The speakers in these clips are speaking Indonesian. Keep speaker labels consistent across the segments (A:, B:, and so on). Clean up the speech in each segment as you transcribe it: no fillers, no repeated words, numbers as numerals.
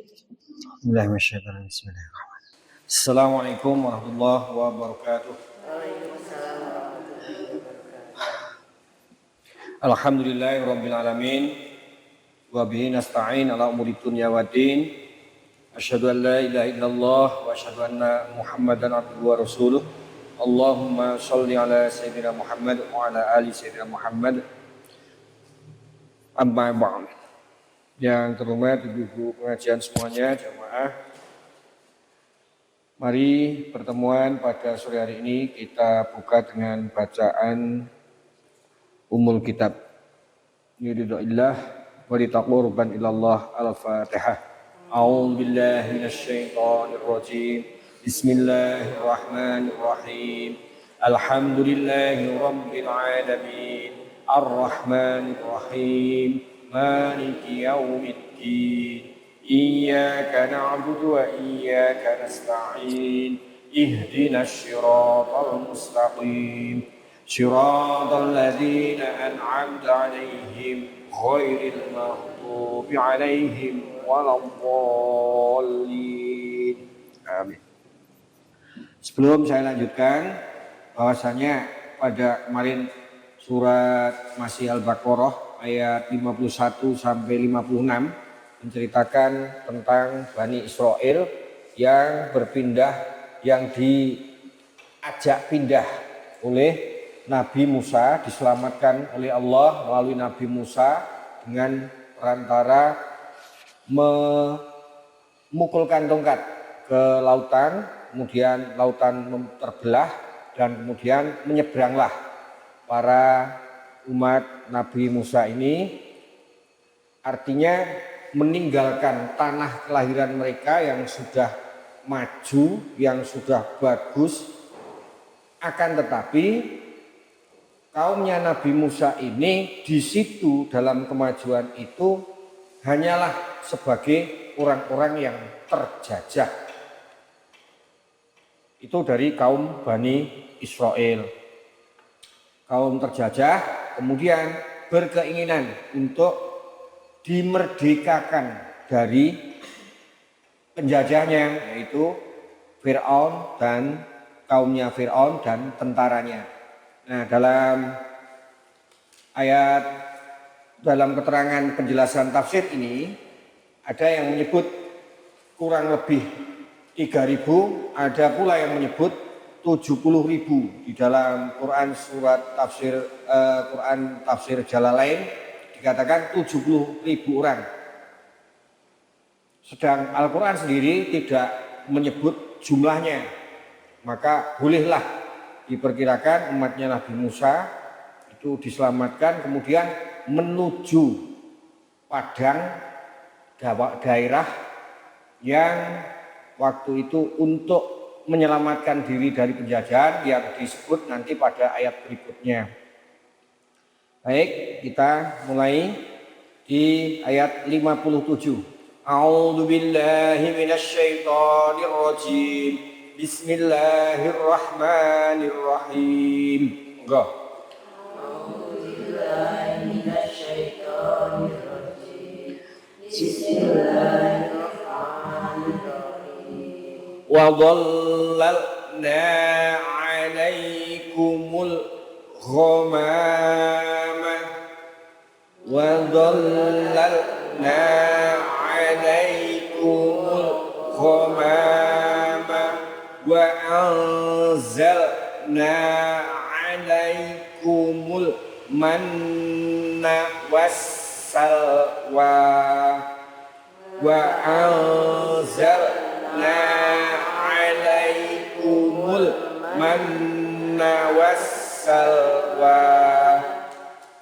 A: Bismillahirrahmanirrahim. Assalamualaikum warahmatullahi wabarakatuh. Alhamdulillahirabbil alamin wa bihi nasta'in ala umuri dunya waddin. Asyhadu an la ilaha illallah wa asyhadu anna Muhammadan abduhu wa rasuluh. Allahumma shalli ala sayyidina Muhammad wa ala ali sayyidina Muhammad. Amma ba'd. Yang terhormat ibu-ibu pengajian semuanya, jamaah. Mari pertemuan pada sore hari ini kita buka dengan bacaan Ummul Kitab. Yuridullah wa litaqurban ilallah al-Fatihah. A'udzu billahi minasyaitonir rajim. Bismillahirrahmanirrahim. Alhamdulillahi rabbil alamin. Ar-Rahmanir Rahim. Maliki yaumiddin. Iyyaka na'budu wa iyyaka nasta'in. Ihdinas siratal mustaqim. Siratal ladzina an'amta 'alaihim ghairil maghdubi 'alaihim waladdallin. Amin. Sebelum saya lanjutkan, bahwasanya pada kemarin surat masih Al-Baqarah ayat 51 sampai 56 menceritakan tentang Bani Israel yang berpindah, yang diajak pindah oleh Nabi Musa, diselamatkan oleh Allah melalui Nabi Musa dengan perantara memukulkan tongkat ke lautan, kemudian lautan terbelah dan kemudian menyeberanglah para umat Nabi Musa ini, artinya meninggalkan tanah kelahiran mereka yang sudah maju, yang sudah bagus. Akan tetapi kaumnya Nabi Musa ini di situ dalam kemajuan itu hanyalah sebagai orang-orang yang terjajah. Itu dari kaum Bani Israel. Kaum terjajah kemudian berkeinginan untuk dimerdekakan dari penjajahnya, yaitu Fir'aun dan kaumnya Fir'aun dan tentaranya. Nah, dalam keterangan penjelasan tafsir ini ada yang menyebut kurang lebih 3.000, ada pula yang menyebut 70.000. Di dalam Quran surat Quran tafsir Jalalain dikatakan 70.000 orang. Sedang Al-Quran sendiri tidak menyebut jumlahnya. Maka bolehlah diperkirakan umatnya Nabi Musa itu diselamatkan kemudian menuju padang daerah yang waktu itu untuk menyelamatkan diri dari penjajahan yang disebut nanti pada ayat berikutnya. Baik, kita mulai di ayat 57. A'udzu billahi minasyaitonir rajim. Bismillahirrahmanirrahim. Enggak.
B: A'udzu billahi minasyaitonir rajim. Bismillahirrahmanirrahim.
A: Wa dhallalna 'alaikumul ghamama wa dhallalna 'alaikumul ghamama wa anzalna 'alaikumul manna wassalwa wa anzalna 'alaikumul manna wassalwa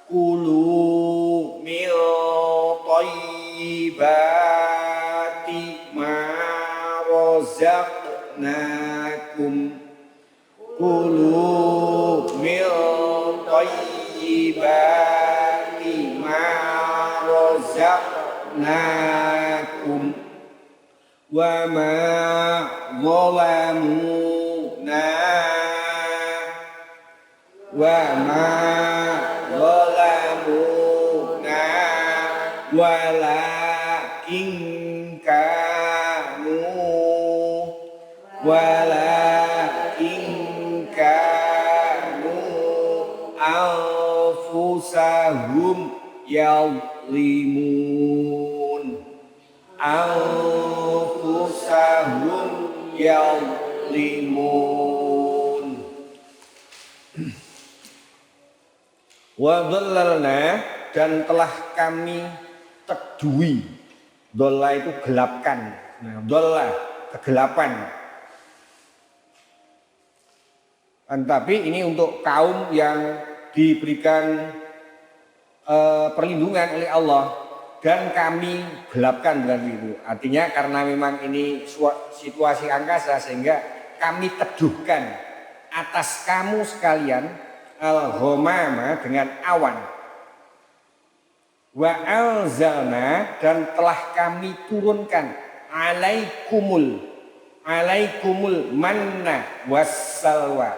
A: kulu min thayyibati ma razaqnakum kulu min thayyibati ma razaqnakum wa ma zalamuna walakin yadlimun anfusahum yadlimun. Wa dhallalna, dan telah kami teduhi. Dhalla itu gelapkan. Nah, dhalla kegelapan. Tapi ini untuk kaum yang diberikan perlindungan oleh Allah, dan kami gelapkan dengan itu. Artinya karena memang ini situasi angkasa, sehingga kami teduhkan atas kamu sekalian al-ghamama dengan awan. Wa anzalna, dan telah kami turunkan alaikumul manna wassalwa,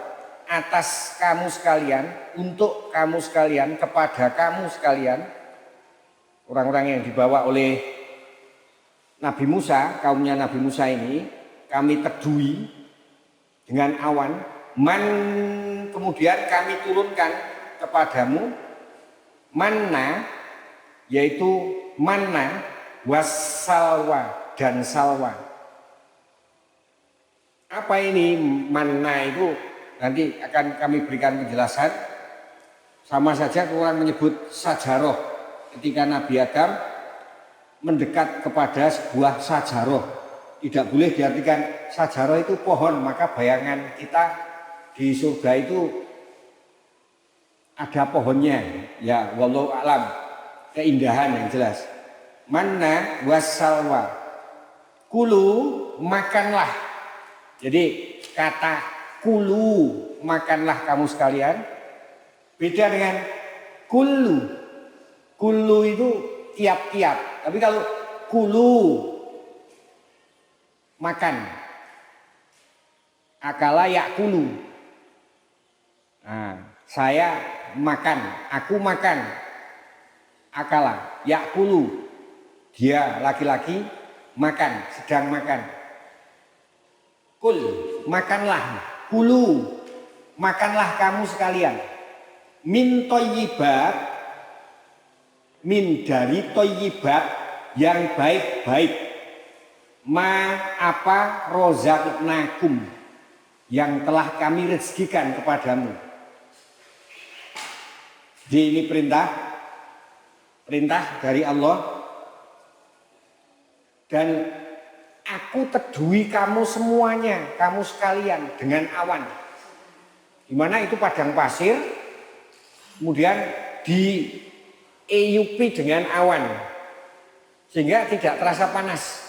A: atas kamu sekalian, untuk kamu sekalian, kepada kamu sekalian, orang-orang yang dibawa oleh Nabi Musa, kaumnya Nabi Musa ini, kami teduhi dengan awan. Kemudian kami turunkan kepadamu manna, yaitu manna wassalwa, dan salwa. Apa ini manna itu? Nanti akan kami berikan penjelasan. Sama saja Quran menyebut sajaroh ketika Nabi Adam mendekat kepada sebuah sajaroh. Tidak boleh diartikan sajaroh itu pohon, maka bayangan kita di surga itu ada pohonnya. Ya, wallahu a'lam. Keindahan yang jelas. Manna wassalwa. Kulu, makanlah. Jadi kata kulu, makanlah kamu sekalian, beda dengan kulu. Kulu itu tiap-tiap. Tapi kalau kulu, makan. Akala yakulu. Nah, saya makan, aku makan. Akala yakulu, dia laki-laki makan, sedang makan. Kul, makanlah. Kulu, makanlah kamu sekalian. Min thayyibat, min dari thayyibat, yang baik-baik. Ma apa rozaqnakum, yang telah kami rezekikan kepadamu. Jadi ini perintah dari Allah. Dan aku teduhi kamu semuanya, kamu sekalian, dengan awan. Di mana itu padang pasir, kemudian dieyupi dengan awan, sehingga tidak terasa panas.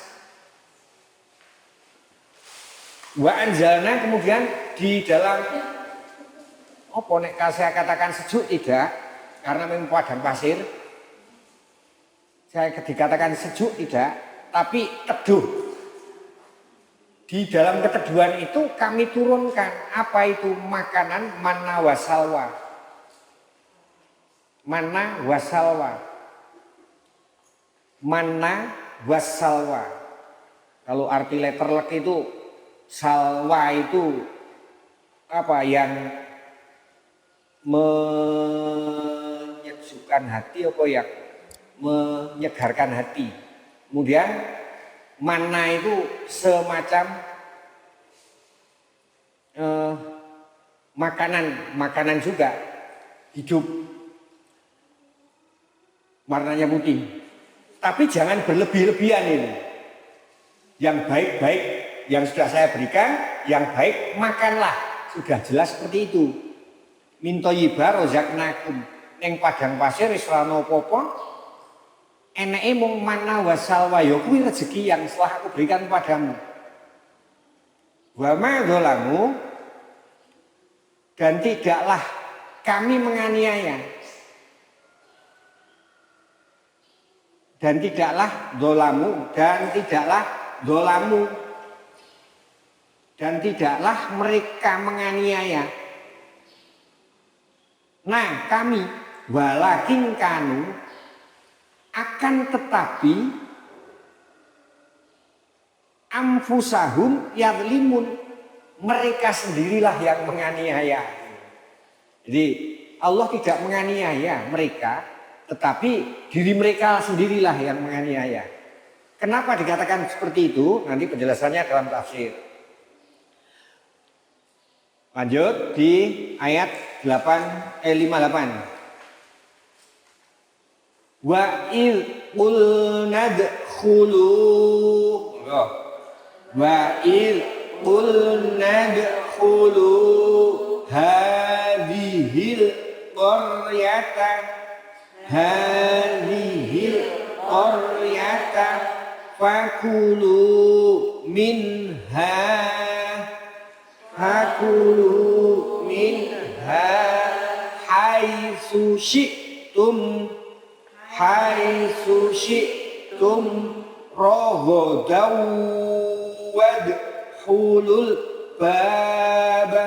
A: Wa anzalna, kemudian di dalam apa nek saya katakan sejuk tidak, karena memang padang pasir. Saya dikatakan sejuk tidak, tapi teduh. Di dalam keteduhan itu kami turunkan apa itu makanan manna wasalwa. Manna wasalwa. Manna wasalwa. Kalau arti letterlek itu salwa itu apa yang menyejukkan hati, apa yang menyegarkan hati. Kemudian manna itu semacam makanan juga, hidup, warnanya putih. Tapi jangan berlebih-lebihan ini. Yang baik-baik yang sudah saya berikan, yang baik makanlah. Sudah jelas seperti itu. Min thayyiba rozaqnakum, ning padang pasir wis ora ana apa-apa. Eneke mung manna wasalwa, ya kuwi rezeki yang telah aku berikan padamu. Wa ma dzalamu, dan tidaklah kami menganiaya. Dan tidaklah dzalamu, dan tidaklah dzalamu, dan tidaklah mereka menganiaya. Nah, kami walakin kanu, akan tetapi anfusahum yadlimun, mereka sendirilah yang menganiaya. Jadi Allah tidak menganiaya mereka, tetapi diri mereka sendirilah yang menganiaya. Kenapa dikatakan seperti itu? Nanti penjelasannya dalam tafsir. Lanjut di ayat 58. Wa il qulna dkhulu wa il qulna dkhulu hadhil qaryata fakulu minha haitsu syi'tum raghadan wadkhulul baba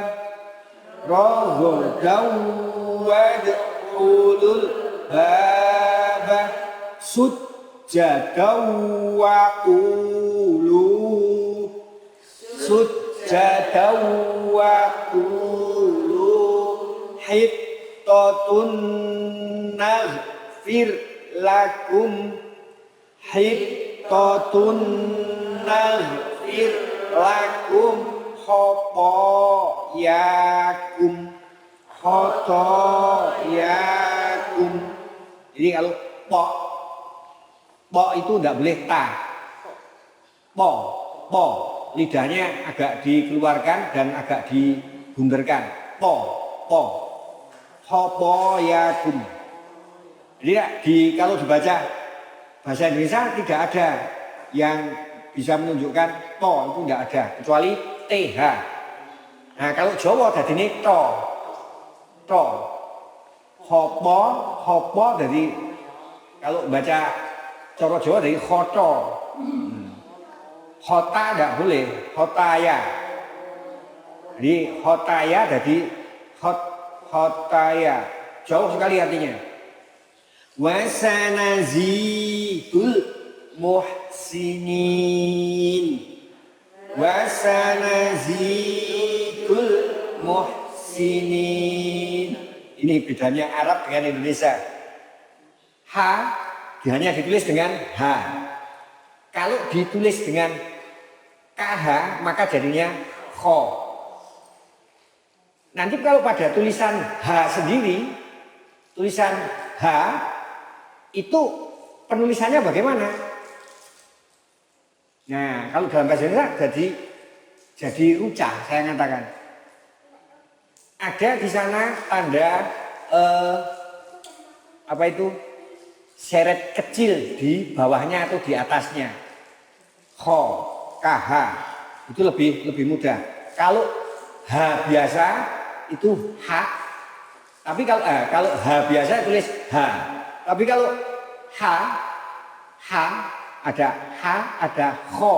A: sujjadan wa qulu hittatun naghfir lakum khotoyakum. Jadi kalau po itu tidak boleh ta. Po lidahnya agak dikeluarkan dan agak dibunderkan. Po khotoyakum. Jadi kalau dibaca bahasa Indonesia tidak ada yang bisa menunjukkan to, itu tidak ada kecuali th. Nah kalau Jawa jadi ini to. Hopo dari kalau baca cara Jawa dari khoto. Khota tidak boleh, khotaya. Jadi khotaya jadi khotaya. Jauh sekali artinya. Wasanazidul muhsinin. Ini bedanya Arab dengan Indonesia. H hanya ditulis dengan H. Kalau ditulis dengan KH maka jadinya kho. Nanti kalau pada tulisan H sendiri, tulisan H itu penulisannya bagaimana? Nah, kalau dalam bahasa Indonesia jadi rucah, saya katakan. Ada di sana tanda apa itu? Seret kecil di bawahnya atau di atasnya. Kho, KH itu lebih mudah. Kalau H biasa itu H. Tapi kalau H biasa tulis H. Tapi kalau H ada kho.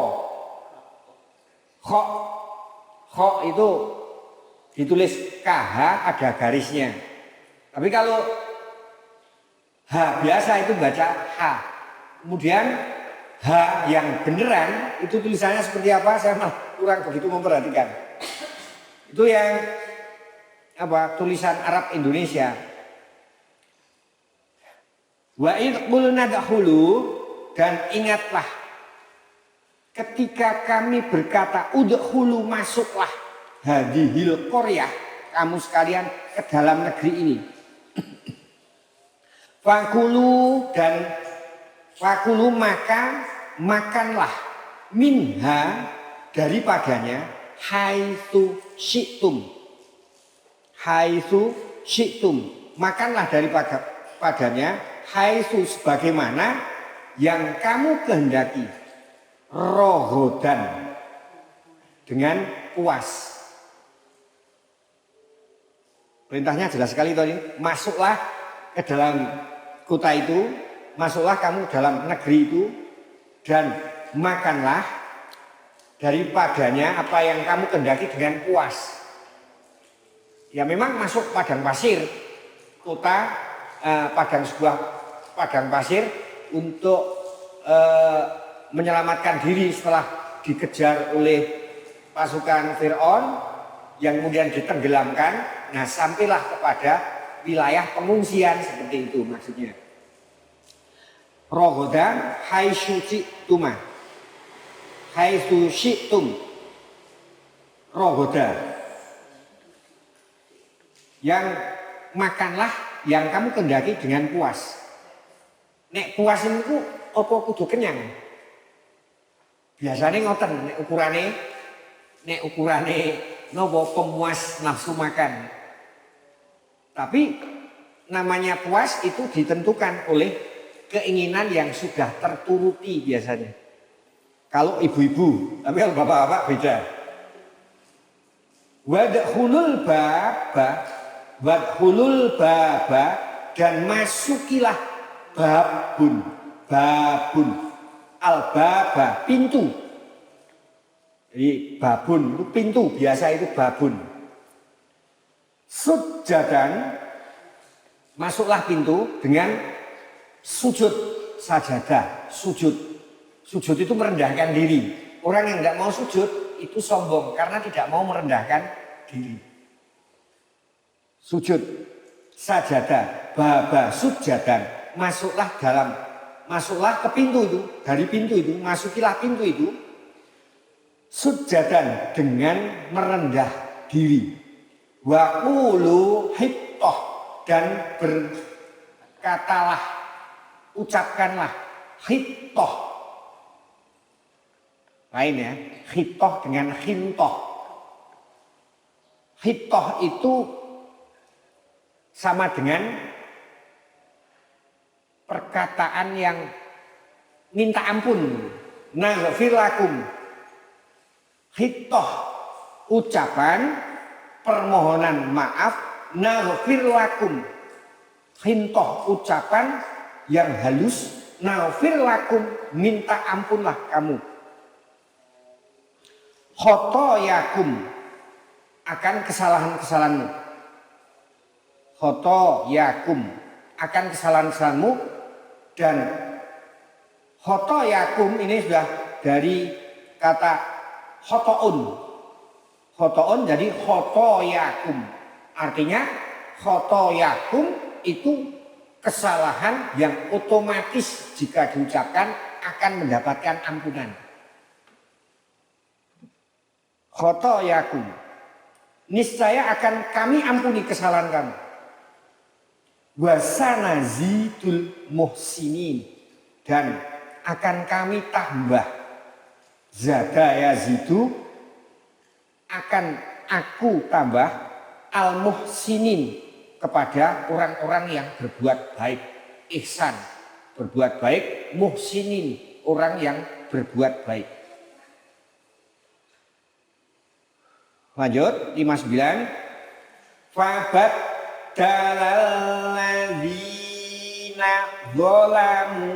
A: Kho itu ditulis KH ada garisnya. Tapi kalau H biasa itu baca H. Kemudian H yang beneran itu tulisannya seperti apa? Saya kurang begitu memperhatikan. Itu yang apa? Tulisan Arab Indonesia. Wa id qulna dkhulu, dan ingatlah ketika kami berkata udkhulu, masuklah hadhil qaryah, kamu sekalian ke dalam negeri ini. Fakulu maka makanlah minha daripadanya haitsu syi'tum makanlah daripadanya haitsu sebagaimana yang kamu kehendaki, rohodan dengan puas. Perintahnya jelas sekali tadi, masuklah ke dalam kota itu, masuklah kamu dalam negeri itu, dan makanlah daripadanya apa yang kamu kehendaki dengan puas. Ya memang masuk padang pasir, kota sebuah padang pasir untuk menyelamatkan diri setelah dikejar oleh pasukan Fir'aun yang kemudian ditenggelamkan. Nah sampailah kepada wilayah pengungsian seperti itu maksudnya. Rogoda haitsu syi'tuma. Haitsu syi'tum. Rogoda. Yang makanlah yang kamu kendaki dengan puas. Nek puas itu apa kudu kenyang? Biasanya ngoten nek ukurane nopo pemuas nafsu makan. Tapi namanya puas itu ditentukan oleh keinginan yang sudah terturuti biasanya. Kalau ibu-ibu, tapi kalau bapak-bapak beda. Wadkhulul baba dan masukilah babun al-baba pintu. Jadi babun itu pintu, biasa itu babun. Sujadan, masuklah pintu dengan sujud sajadah, sujud. Sujud itu merendahkan diri. Orang yang tidak mau sujud itu sombong karena tidak mau merendahkan diri. Sujud sajadah, baba sujadan, masuklah ke pintu itu, dari pintu itu, masukilah pintu itu. Sujadan dengan merendah diri. Wa qulu hittah dan berkatalah, ucapkanlah hittah. Lain ya, hittah dengan khintah. Hittah itu sama dengan perkataan yang minta ampun. Naghfir lakum. Hittah ucapan permohonan maaf, naghfir lakum. Khintah ucapan yang halus, naghfir lakum, minta ampunlah kamu. Khotoyakum, akan kesalahan-kesalahanmu. Khotoyakum, akan kesalahan-kesalahanmu. Dan khotoyakum ini sudah dari kata khotoun jadi khotoyakum. Artinya khotoyakum itu kesalahan yang otomatis jika diucapkan akan mendapatkan ampunan. Khotoyakum, niscaya akan kami ampuni kesalahan kamu. Wasanazidul muhsinin, dan akan kami tambah. Zada yazidu, akan aku tambah al-muhsinin, kepada orang-orang yang berbuat baik. Ihsan, berbuat baik. Muhsinin, orang yang berbuat baik. Lanjut 59. Fabat dalalladzina zalamu.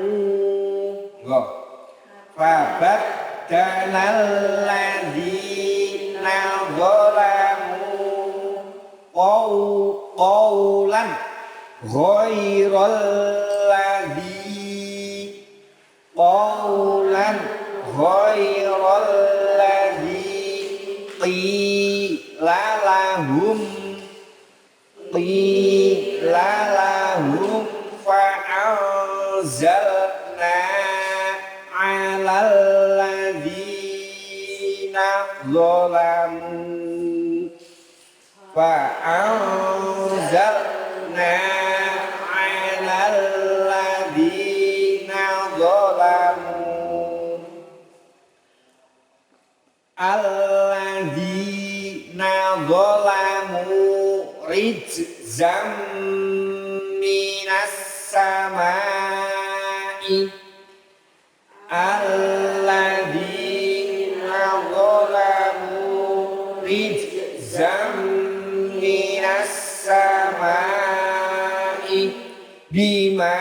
A: Fabat dalalladzina zalamu qawlan ghairal ladzi qila lahum fa'anzalna 'alal ladzina zalamu fa'anzalna 'alal ladzina zalamu alladzina zalamu rijzam minas samai alladzina zalamu rijzam minas samai bima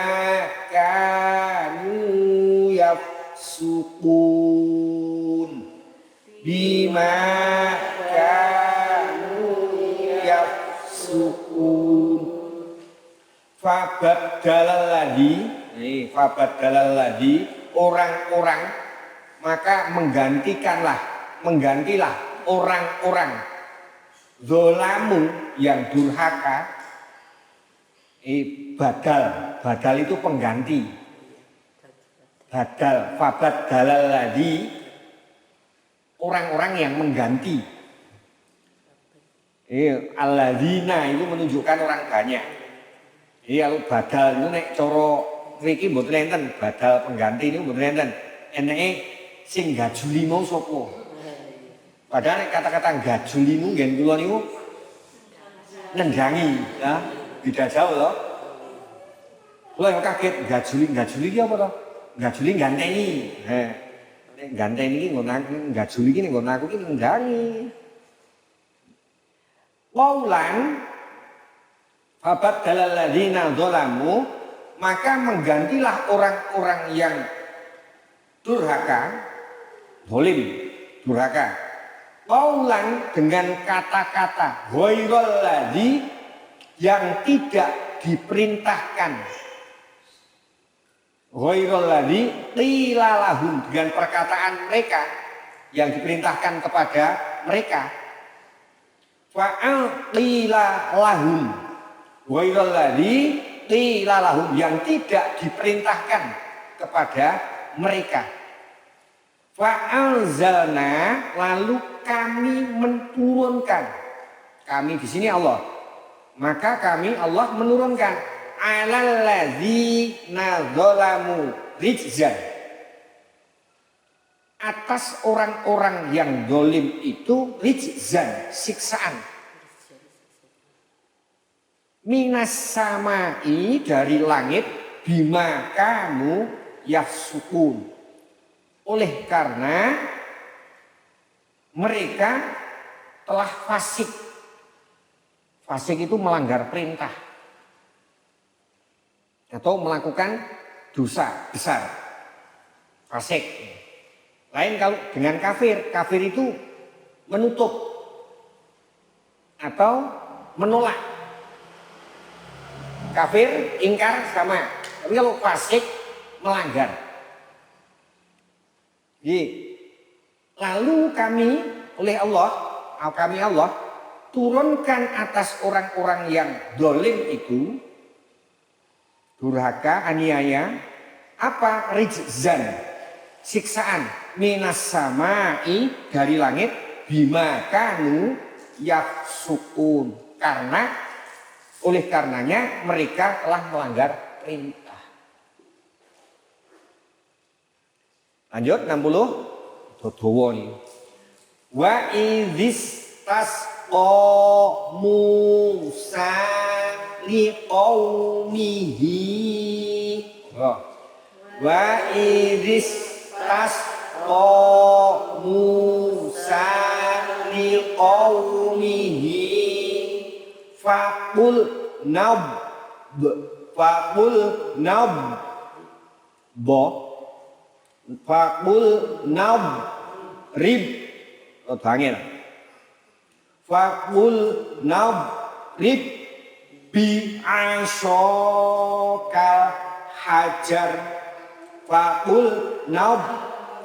A: kanu yafsukun bima kanu yafsukun. Fabaddalalladzi orang-orang, maka menggantilah orang-orang zolamu yang durhaka. Badal itu pengganti. Fabat dalal lagi orang-orang yang mengganti. Alladzina itu menunjukkan orang banyak. Kalau badal itu nek cara mriki mboten enten, badal pengganti itu mboten enten. Eneke sing gajuli mau sapa? Padahal nek kata-kata gajuli niku ngen kula niku nendangi, ya. Beda jauh loh. Kula yang kaget gajuli iki apa to? Gajuli ganteni. Nek ganteni iki nggon aku, gajuli iki nggon aku iki nendangi. Qaulan fabat dalal ladzina dzalamu, maka menggantilah orang-orang yang durhaka, zalim, durhaka. Qaulan dengan kata-kata ghairal ladzi yang tidak diperintahkan. Ghairal ladzi qila lahum, dengan perkataan mereka yang diperintahkan kepada mereka. Fa'al qila lahum ghairal ladzi qila lahum, yang tidak diperintahkan kepada mereka. Fa'anzalna, lalu kami menurunkan. Kami di sini Allah. Maka kami Allah menurunkan alal ladzina dzalamu rijzan, atas orang-orang yang zalim itu rijzan, siksaan. Minas samai, dari langit, bima kamu yafsukun, oleh karena mereka telah fasik. Fasik itu melanggar perintah atau melakukan dosa besar. Fasik. Lain kalau dengan kafir. Kafir itu menutup atau menolak. Kafir ingkar sama. Tapi kalau fasik melanggar. Lalu kami oleh Allah, kami Allah turunkan atas orang-orang yang zalim itu, durhaka, aniaya, apa? Rijzan, siksaan, minas samai, dari langit, bima kanu yafsukun, karena oleh karenanya mereka telah melanggar perintah. Lanjut 60 dodowo nih. Wa idzis Musa liqaumihi. Wa idzis Musa liqaumihi faqul rib bangir. Faqul rib bi asyokal hajar. Faqul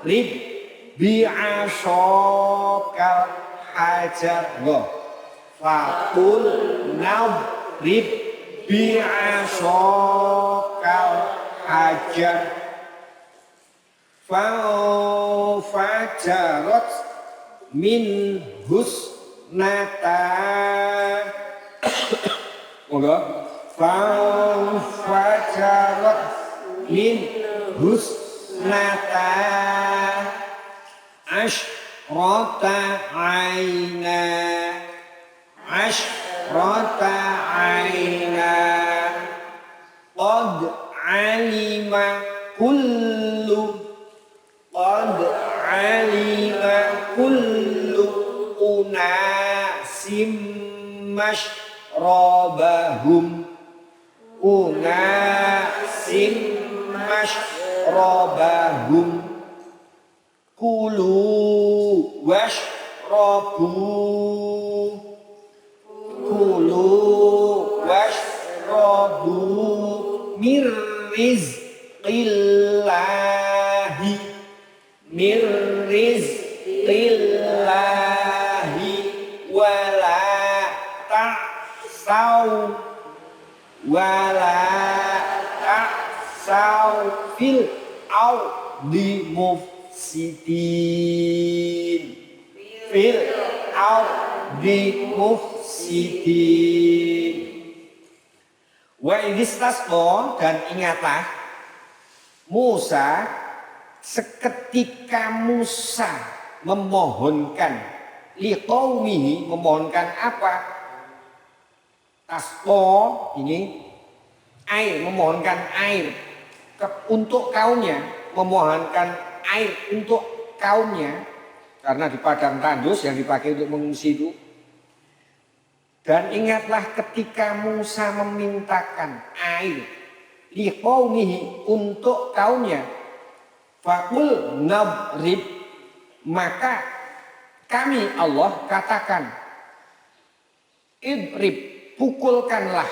A: rib bi asyokal hajar. Faqul rib bi asyokal hajar. Fajarat min husnata. Monggo. Fajarat min husnata asyrata aina. Asyrata aina. Qad alima kullu unasim mashrabahum. Unasim mashrabahum. Kulu washrabu. Kulu washrabu mir rizqillahi. Mir rizqillahi wala ta'saw fil ardi mufsidin. Fil ardi mufsidin. Wa idistasqa, dan ingatlah Musa seketika Musa memohonkan liqaumihi, memohonkan apa? Tasqa ini air, memohonkan air untuk kaumnya, memohonkan air untuk kaumnya karena di padang tandus yang dipakai untuk mengungsi itu. Dan ingatlah ketika Musa memintakan air liqaumihi untuk kaumnya, faqul nadrib, maka kami Allah katakan, idrib, pukulkanlah,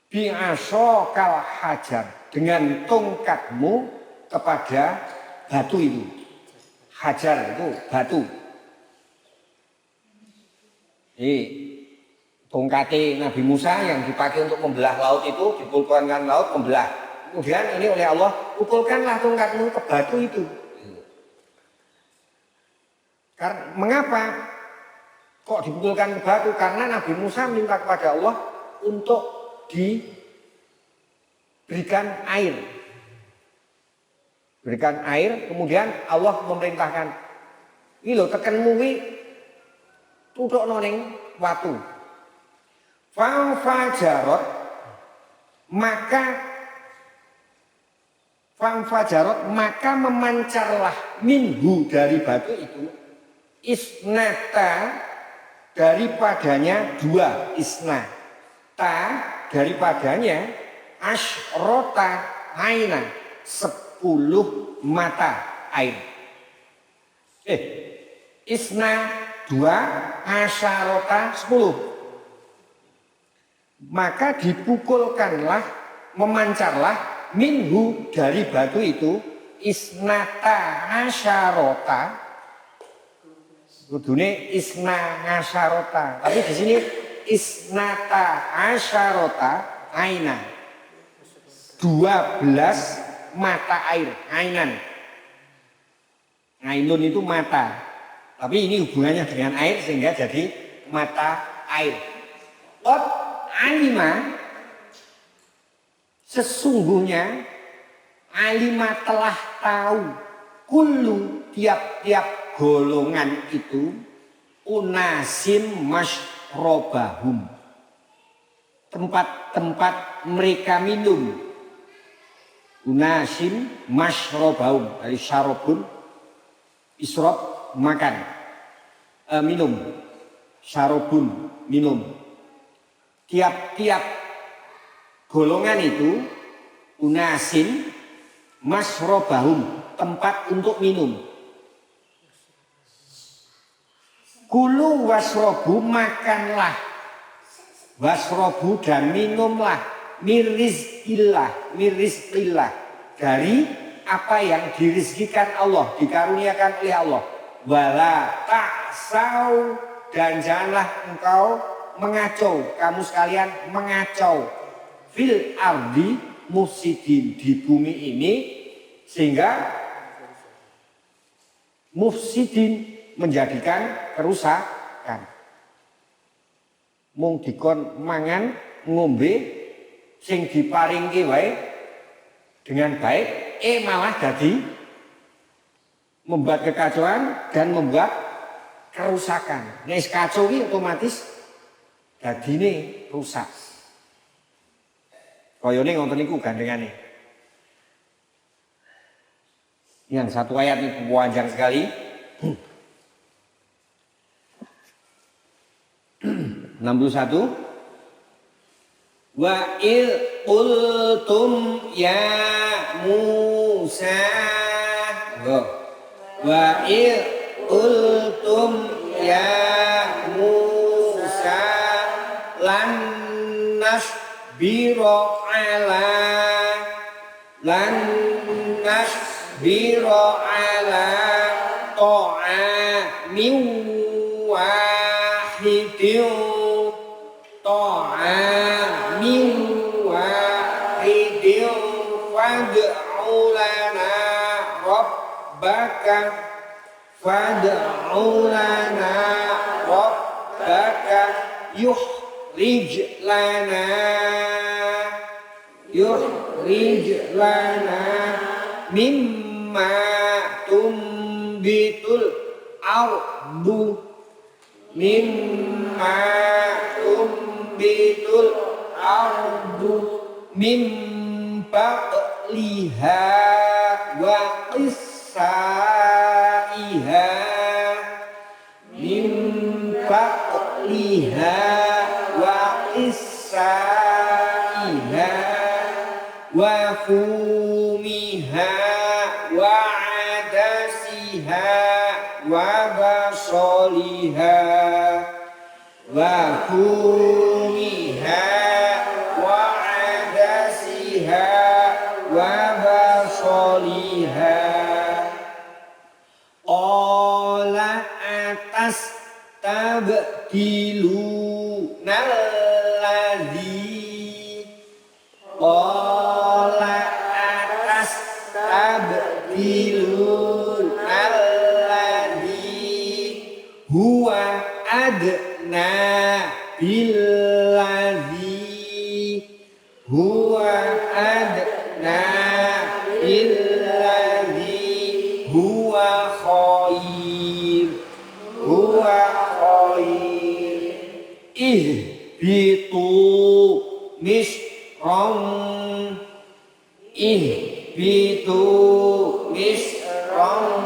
A: bi'asokal hajar, dengan tongkatmu kepada batu itu. Hajar itu batu. Tongkatnya Nabi Musa yang dipakai untuk membelah laut itu, dipukulkan laut, membelah. Kemudian ini oleh Allah, pukulkanlah tongkatmu ke batu itu. Karena mengapa kok dipukulkan ke batu? Karena Nabi Musa minta kepada Allah untuk diberikan air. Berikan air, kemudian Allah memerintahkan, ini loh tekanmu ini tutuk noning watu. Fangfajarot, maka memancarlah minhu, dari batu itu, isnata, daripadanya dua, isna ta, daripadanya asyrota aina, 10 mata air. Isna 2, asyarota 10. Maka dipukulkanlah, memancarlah minhu, dari batu itu, isnata asyarota, kudune isna asyarota, tapi di sini isnata asyarota aina, 12 mata air, ainan. Ainun itu mata, tapi ini hubungannya dengan air sehingga jadi mata air. Alima, sesungguhnya alima telah tahu, kullu, tiap-tiap golongan itu, unasim masyrobahum, tempat-tempat mereka minum. Unasim masyrobahum, dari syarobun, isrob, makan, minum, syarobun, minum. Tiap-tiap golongan itu, unasin masrobahum, tempat untuk minum. Kulu wasrobu, makanlah, wasrobu, dan minumlah, mirizkillah, dari apa yang dirizkikan Allah, dikaruniakan oleh Allah. Wala ta'sau, dan janganlah engkau mengacau, kamu sekalian mengacau, fil ardi mufsidin, di bumi ini, sehingga mufsidin, menjadikan kerusakan. Mung dikon mangan ngombe sing diparingke wae dengan baik, malah jadi membuat kekacauan dan membuat kerusakan. Nek kacau iki otomatis dadine rusak. Koyone ngoten niku gandengane. Yang satu ayat ini panjang sekali. 61. Wa il qultum ya Musa. Wa il qultum ya Musa lan nasbiro ala ta'amin wahidin fad'u lana rabbaka fad'u lana rabbaka yukhrij lana mimma tumbitul ardu min baqliha wa qissaiha wa fumiha wa adasiha wa basoliha Qala atas tabdiluna alladhi huwa adna billadhi huwa khair ihbitu misram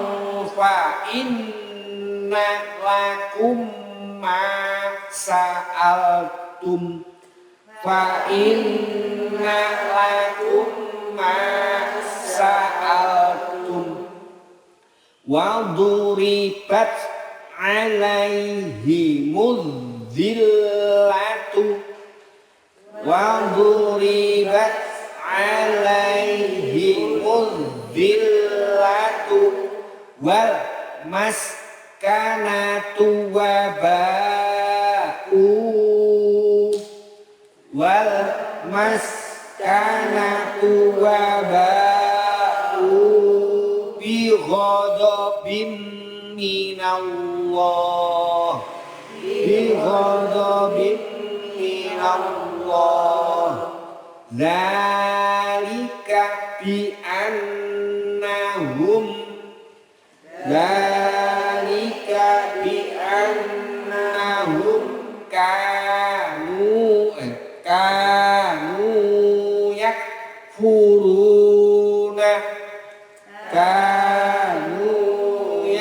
A: fa inna lakum ma sa'altum wa duribat alaihimudz zillatu wal maskanatu wa ba'u bi ghadabin minallah dzalika bi annahum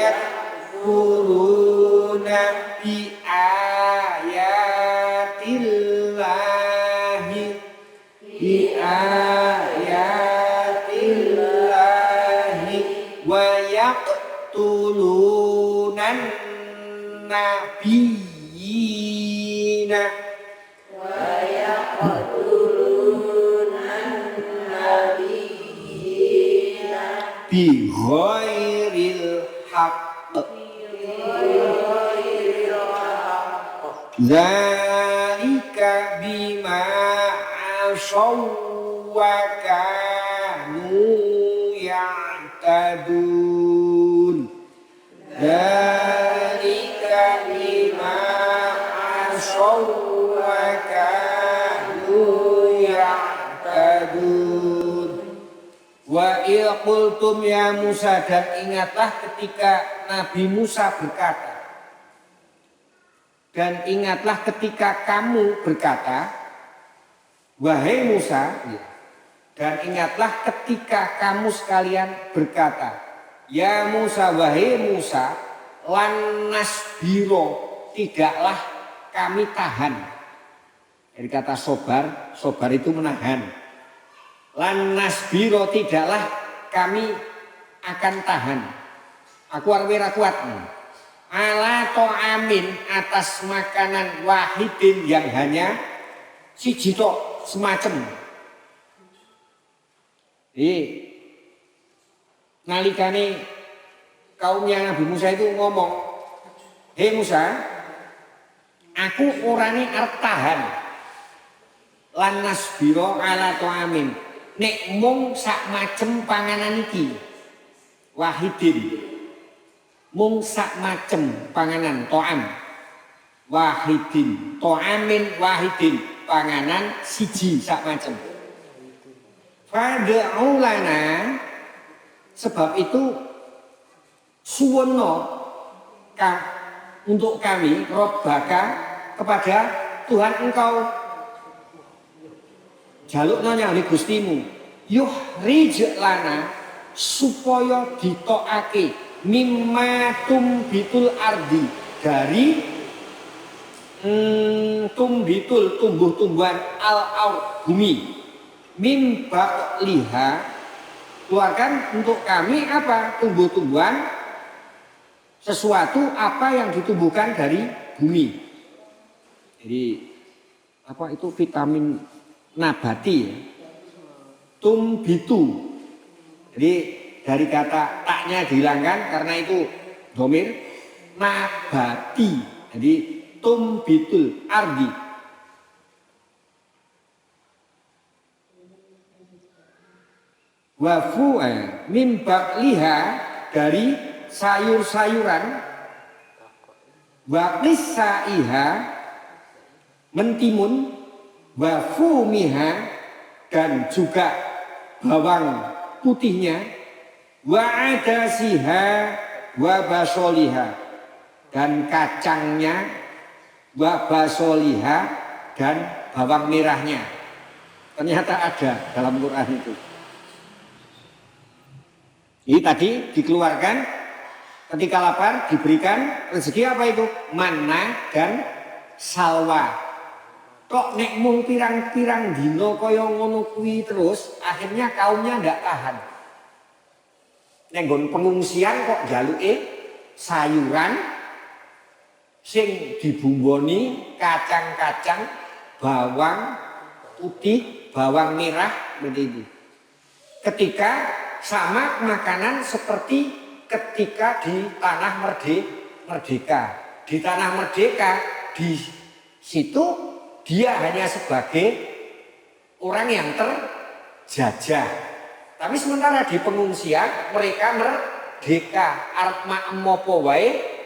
A: yakfuruna bi ayatillahi wa yaqtulunan nabiyina bi ghairil haqq dzalika bima asaw wa kanu ya'tadun dzalika bima asaw wa kanu ya'tadun wa qultum ya Musa, dan ingatlah ketika Nabi Musa berkata, dan ingatlah ketika kamu berkata, wahai Musa, dan ingatlah ketika kamu sekalian berkata, ya Musa, wahai Musa, lan nasbiro, tidaklah kami tahan. Dari kata sobar, sobar itu menahan. Lan nasbiro, tidaklah kami akan tahan. Aku arwira kuat. Ala to'amin, atas makanan wahidin yang hanya siji tok, semacam. Nalikane kaumnya Nabi Musa itu ngomong, hei Musa, aku orangnya arep tahan. Lan nasbiro ala to'amin, nek mung sak macem panganan iki wahidin, mung sak macem panganan to'am wahidin, to'amin wahidin, panganan siji sak macem. Fad'u lana, sebab itu suwono untuk kami Rabbaka, kepada Tuhan engkau, jalukno nyang Gustimu, yuhrij lana, supaya ditokake mimma tumbitul ardi, dari tumbitul tumbuh-tumbuhan al-ard bumi, mimba liha, keluarkan untuk kami apa? Tumbuh-tumbuhan, sesuatu apa yang ditumbuhkan dari bumi. Jadi apa itu vitamin nabati ya? Tumbitu. Jadi dari kata taknya dihilangkan karena itu domir, nabati. Jadi tumbitul ardi. Wafu mimbak liha, dari sayur-sayuran, wakis saiha, mentimun, wafu miha, dan juga bawang putihnya, wa adasiha, wa basoliha, dan kacangnya, wa basoliha, dan bawang merahnya. Ternyata ada dalam Quran itu. Ini tadi dikeluarkan ketika lapar, diberikan rezeki apa itu? Manna dan salwa. Kok nek mung pirang-pirang dino kaya ngono kuwi terus, akhirnya kaumnya ndak tahan. Nek nggon pengungsian kok jaluke sayuran sing dibumboni kacang-kacang, bawang putih, bawang merah, begitu. Ketika sama makanan seperti ketika di tanah merdeka. Di tanah merdeka, di situ dia hanya sebagai orang yang terjajah. Tapi sementara di pengungsian mereka merdeka. Arep maemmopo wae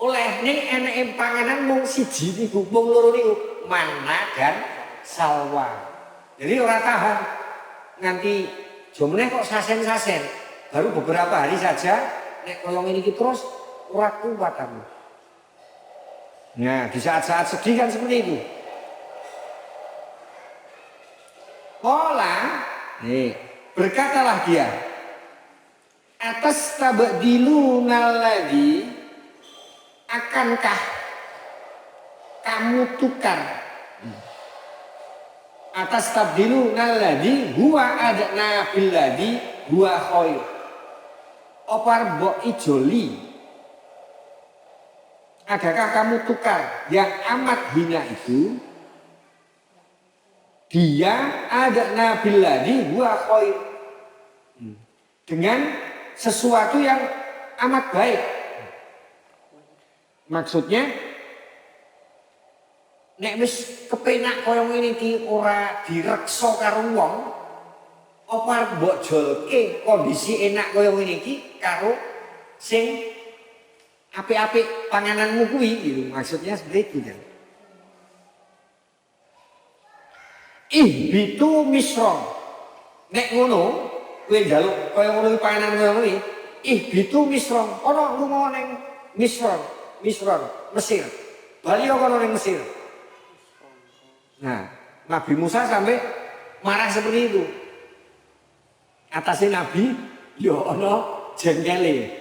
A: oleh ning eneke panganan mung siji niku, mung loro niku, manna dan salwa. Jadi ora tahan nganti jomene kok sasen-sasen. Baru beberapa hari saja nek koyo ngene iki terus ora kuat aku. Nah, di saat-saat sedih kan seperti itu. Qala, berkatalah dia, atas tabdilunal ladzi, akankah kamu tukar? Atas tabdilunal ladzi huwa adna bil ladzi huwa khair. Opar mbok ijoli, adakah kamu tukar yang amat hina itu, dia adna bil ladzi huwa khair, dengan sesuatu yang amat baik. Maksudnya nek wis kepenak kaya ngene iki ora direksa karo wong, apa mbok jolke kondisi enak kaya ngene iki karo sing apik-apik pangananmu kuwi gitu. Maksudnya seperti itu kan. Ihbitu misra. Nek ngono kowe njaluk kaya ngono iki panganan kaya ngono iki, ihbitu misra. Ana lunga ning Misra, Mesir. Bali kono ning Mesir. Nah, Nabi Musa sampai marah seperti itu. Atasnya Nabi, yo ono jengkele.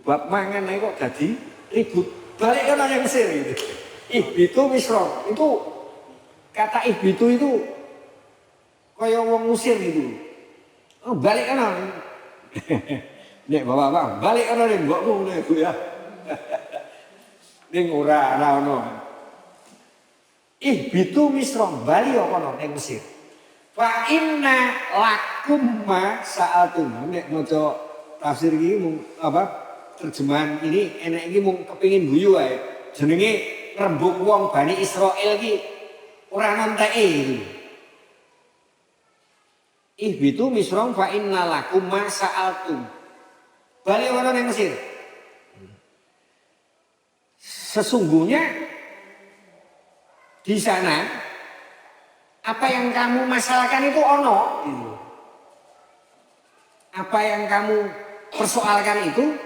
A: Bab mangan kok jadi ribut. Balik ono yang Mesir gitu. Ihbitu Misra. Itu kata ihbitu itu kaya wong Mesir gitu. Oh, balik ono. Nek bapak-bapak, balik ono ning mbokmu ngono iku ya. Ning ora ono. Ihbitu Misra, bali kono ning Mesir. Fa inna lakum ma sa'altum. Nek maca tafsir iki mung apa terjemahan ini enek iki mung kepengin guyu wae. Jenenge rembug wong Bani Israil iki ora nonteke iki. ihbitu misrom fa inna lakum ma sa'altum. Balik orang yang Mesir. Sesungguhnya di sana apa yang kamu masalahkan itu ono. Apa yang kamu persoalkan itu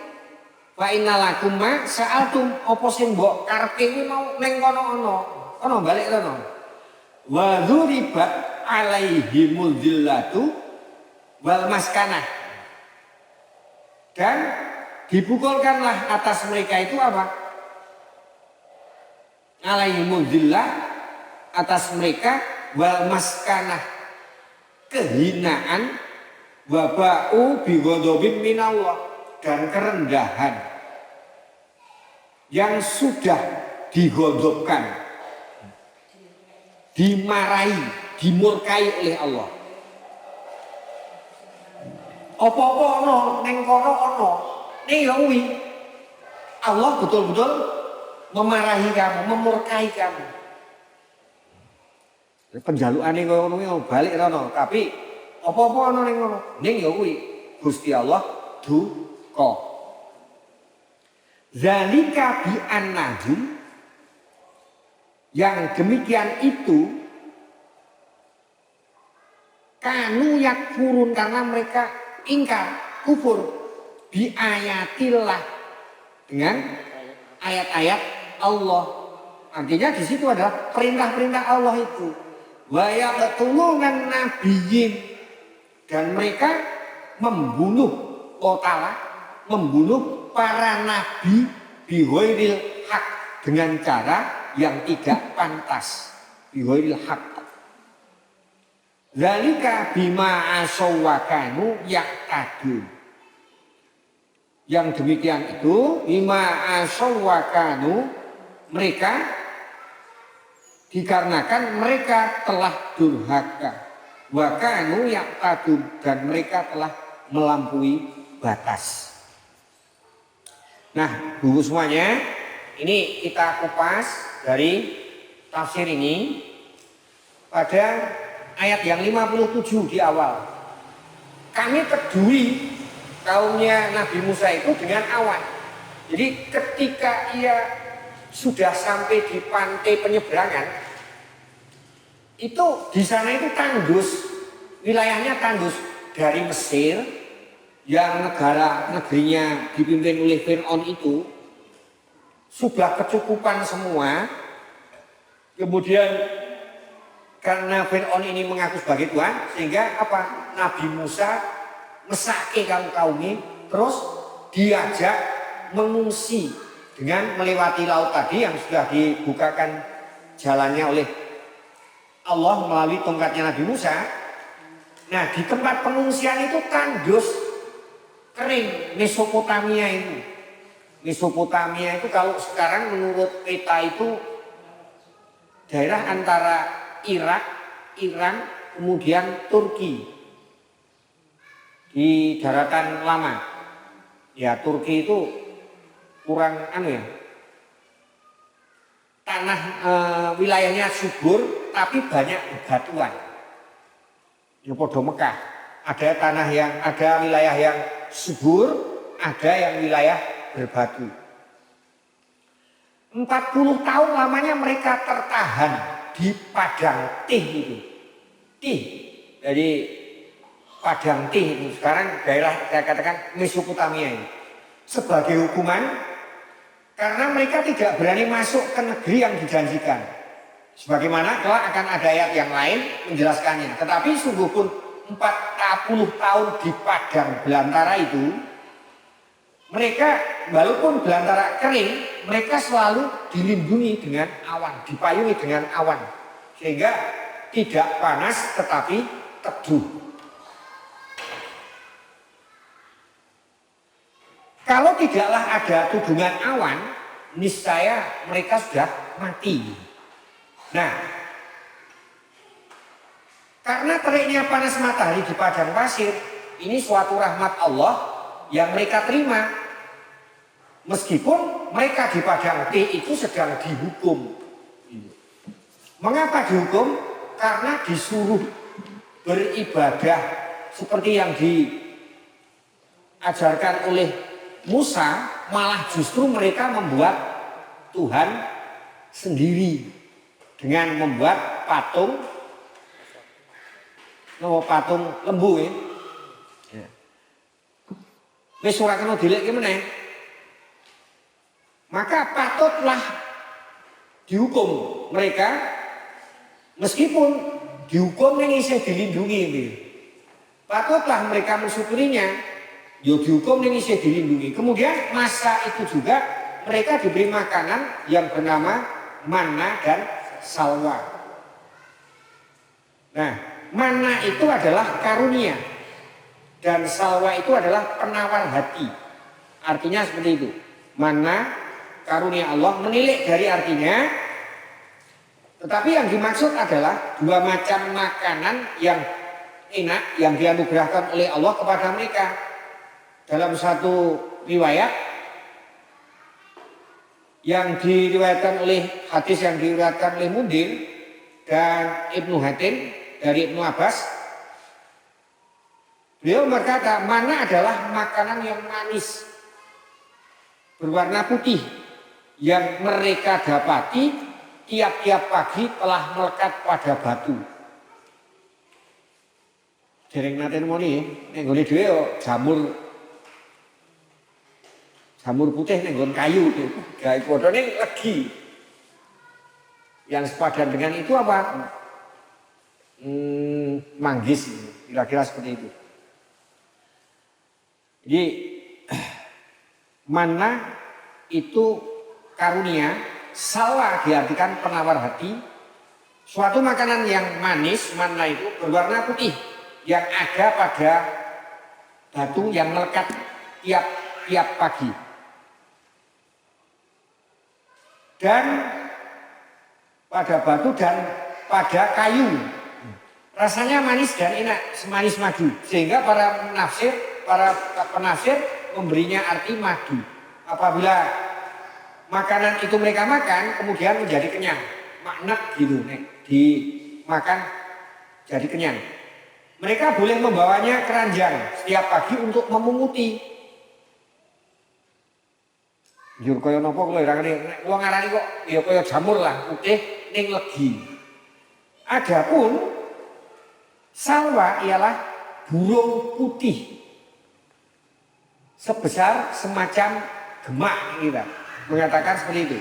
A: fa inna lakum ma sa'altum, apa sing mbok karepe iki mau ning kono ono. Ono balik kono. Wa dzuribat alaihimul dzillatu wal maskanah. Dan dipukulkanlah atas mereka itu apa? Alaihimul dzillah, atas mereka wal maskanah, kehinaan, waba'u bi ghadabin minallah, dan kerendahan yang sudah digodobkan, dimarahi, dimurkai oleh Allah. Apa-apa ono ning kono ono, ning yo kuwi Allah betul-betul memarahi kamu, memurkai kamu. Penjalukane koyo ngono kuwi balik rono, tapi apa-apa ono ning kono, ning yo kuwi Gusti Allah duka. Zalika bi annahum, yang demikian itu kanu yakfurun, karena mereka ingkar, kufur bi ayatillah, dengan ayat-ayat Allah. Artinya di situ adalah perintah-perintah Allah itu. Wa yaqtulunan nabiyyin, dan mereka membunuh kotala, membunuh para nabi bighairil haq, dengan cara yang tidak pantas, bighairil haq. Zalika bima asawakanu yaktadun, yang demikian itu bima asawakanu, mereka dikarenakan mereka telah durhaka, wakanu yaktadun, dan mereka telah melampaui batas. Nah, buku semuanya ini kita kupas dari tafsir ini pada ayat yang 57 di awal. Kami peduli kaumnya Nabi Musa itu dengan awan. Jadi ketika ia sudah sampai di pantai penyeberangan, itu di sana itu tandus, wilayahnya tandus dari Mesir yang negerinya dipimpin oleh Fir'aun itu sudah kecukupan semua. Kemudian karena Fir'aun ini mengaku sebagai Tuhan, sehingga apa? Nabi Musa mesake kaum-kaumnya, terus diajak mengungsi dengan melewati laut tadi yang sudah dibukakan jalannya oleh Allah melalui tongkatnya Nabi Musa. Nah, di tempat pengungsian itu tandus, kering, Mesopotamia itu. Mesopotamia itu kalau sekarang menurut peta itu daerah antara Irak, Iran, kemudian Turki di daratan lama. Ya, Turki itu kurang tanah wilayahnya subur tapi banyak bebatuan. Ya podo Mekah. Ada tanah yang, ada wilayah yang subur, ada yang wilayah berbatu. 40 tahun lamanya mereka tertahan di Padang Tih itu. Tih. Jadi Padang Tih itu sekarang daerah saya katakan Mesopotamia ini. Sebagai hukuman karena mereka tidak berani masuk ke negeri yang dijanjikan. Sebagaimana kelak akan ada ayat yang lain menjelaskannya. Tetapi sungguh pun 40 tahun di padang belantara itu, mereka walaupun belantara kering, mereka selalu dilindungi dengan awan, dipayungi dengan awan. Sehingga tidak panas tetapi teduh. Kalau tidaklah ada tudungan awan, niscaya mereka sudah mati. Nah, karena teriknya panas matahari di padang pasir, ini suatu rahmat Allah yang mereka terima. Meskipun mereka di padang T itu sedang dihukum. Mengapa dihukum? Karena disuruh beribadah seperti yang diajarkan oleh Musa, malah justru mereka membuat Tuhan sendiri dengan membuat patung lembu ya. Wis ora kena dilekke meneh. Maka patutlah dihukum mereka meskipun dihukum yang isih dilindungi gitu. Patutlah mereka mensyukurinya, yo dihukum yang isih dilindungi. Kemudian masa itu juga mereka diberi makanan yang bernama manna dan salwa. Nah, manna itu adalah karunia dan salwa itu adalah penawar hati. Artinya seperti itu. Manna karunia Allah, menilik dari artinya. Tetapi yang dimaksud adalah dua macam makanan yang enak yang dianugerahkan oleh Allah kepada mereka. Dalam satu riwayat yang diriwayatkan oleh hadis yang diriwayatkan oleh Mundir dan Ibnu Hatim dari Ibnu Abbas, beliau berkata, mana adalah makanan yang manis berwarna putih yang mereka dapati tiap-tiap pagi telah melekat pada batu. Dereng nate moni nek nggone dhewe jamur putih nek nggon kayu gawe kodone legi. Yang sepadan dengan itu apa? Manggis, kira-kira seperti itu. Jadi mana itu karunia, salwa diartikan penawar hati. Suatu makanan yang manis, mana itu berwarna putih yang ada pada batu yang melekat tiap pagi. Dan pada batu dan pada kayu. Rasanya manis dan enak, semanis madu. Sehingga para penafsir memberinya arti madu. Apabila makanan itu mereka makan, kemudian menjadi kenyang. Makna gitu, dimakan jadi kenyang. Mereka boleh membawanya keranjang setiap pagi untuk memunguti. Jur kaya napa kula ora ngerti. Wong ngarani kok ya kaya jamur lah, putih ning legi. Adapun salwa ialah burung putih sebesar semacam gemak kita mengatakan seperti itu.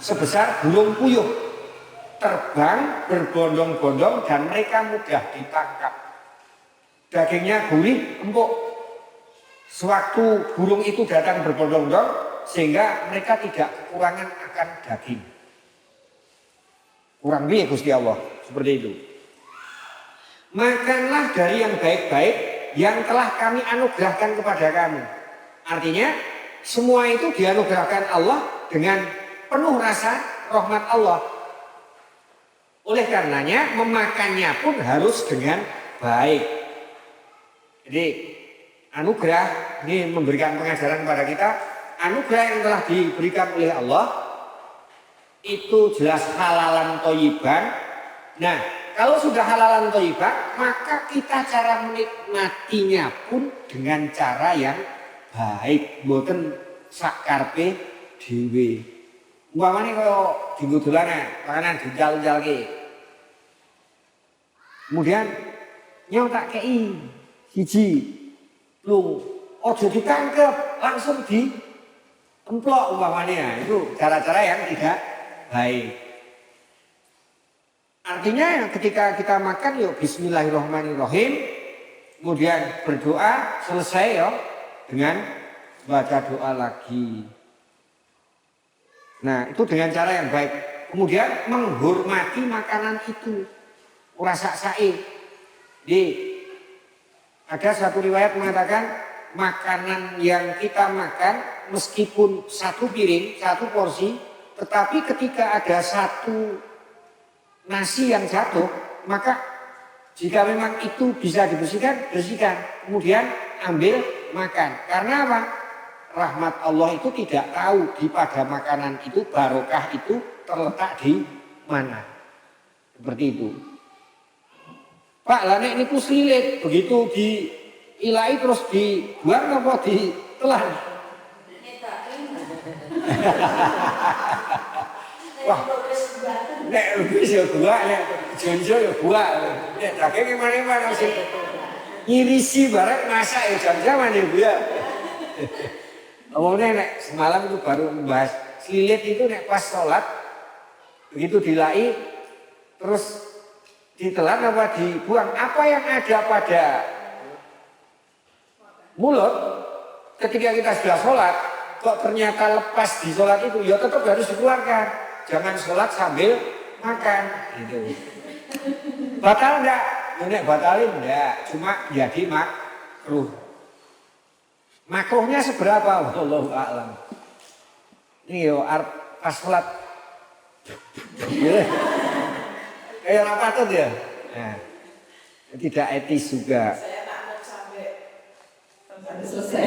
A: Sebesar burung puyuh terbang berbondong-bondong dan mereka mudah ditangkap. Dagingnya gurih, empuk. Sewaktu burung itu datang berbondong-bondong sehingga mereka tidak kekurangan akan daging. Kurang piye Gusti Allah, seperti itu. Makanlah dari yang baik-baik yang telah kami anugerahkan kepada kamu. Artinya semua itu dianugerahkan Allah dengan penuh rasa rahmat Allah. Oleh karenanya memakannya pun harus dengan baik. Jadi anugerah ini memberikan pengajaran kepada kita. Anugerah yang telah diberikan oleh Allah itu jelas halalan thayyiban. Nah, kalau sudah halalan thayyiban, maka kita cara menikmatinya pun dengan cara yang baik, mboten sakarpe dhewe. Umpamane kaya dienggo dolanan, panganan dijal-jalke. Kemudian nyong tak kei siji lung, ojo ditangkep, langsung diemplok umpamane. Itu cara-cara yang tidak baik. Artinya ketika kita makan yuk bismillahirrahmanirrahim, kemudian berdoa selesai ya dengan baca doa lagi. Nah itu dengan cara yang baik. Kemudian menghormati makanan itu. Ora sak-sake. Jadi ada satu riwayat mengatakan makanan yang kita makan meskipun satu piring, satu porsi, tetapi ketika ada satu nasi yang jatuh, maka jika memang itu bisa dibersihkan, bersihkan. Kemudian ambil makan. Karena apa? Rahmat Allah itu tidak tahu di pada makanan itu barokah itu terletak di mana. Seperti itu. Pak, lah nek niku slilit, begitu diilai terus dibuang apa ditelan? Wah, nek wis ya buak, nek jonjo ya buak. Nek daging gimana sih? Ngirisi bareng masak ya jam-jaman ya buak. Omongnya nek semalam itu baru membahas slilit itu nek pas sholat begitu dilai terus ditelan apa dibuang, apa yang ada pada mulut ketika kita sudah sholat kok ternyata lepas di sholat itu ya tetap harus dikeluarkan, jangan sholat sambil makan gitu. Batal enggak? Nek batalin enggak, cuma jadi makruh. Makruhnya seberapa? Wallahu a'lam. Ini yo pas sholat kayak orang patut ya. Nah, tidak etis juga.
B: Saya takut sampai selesai.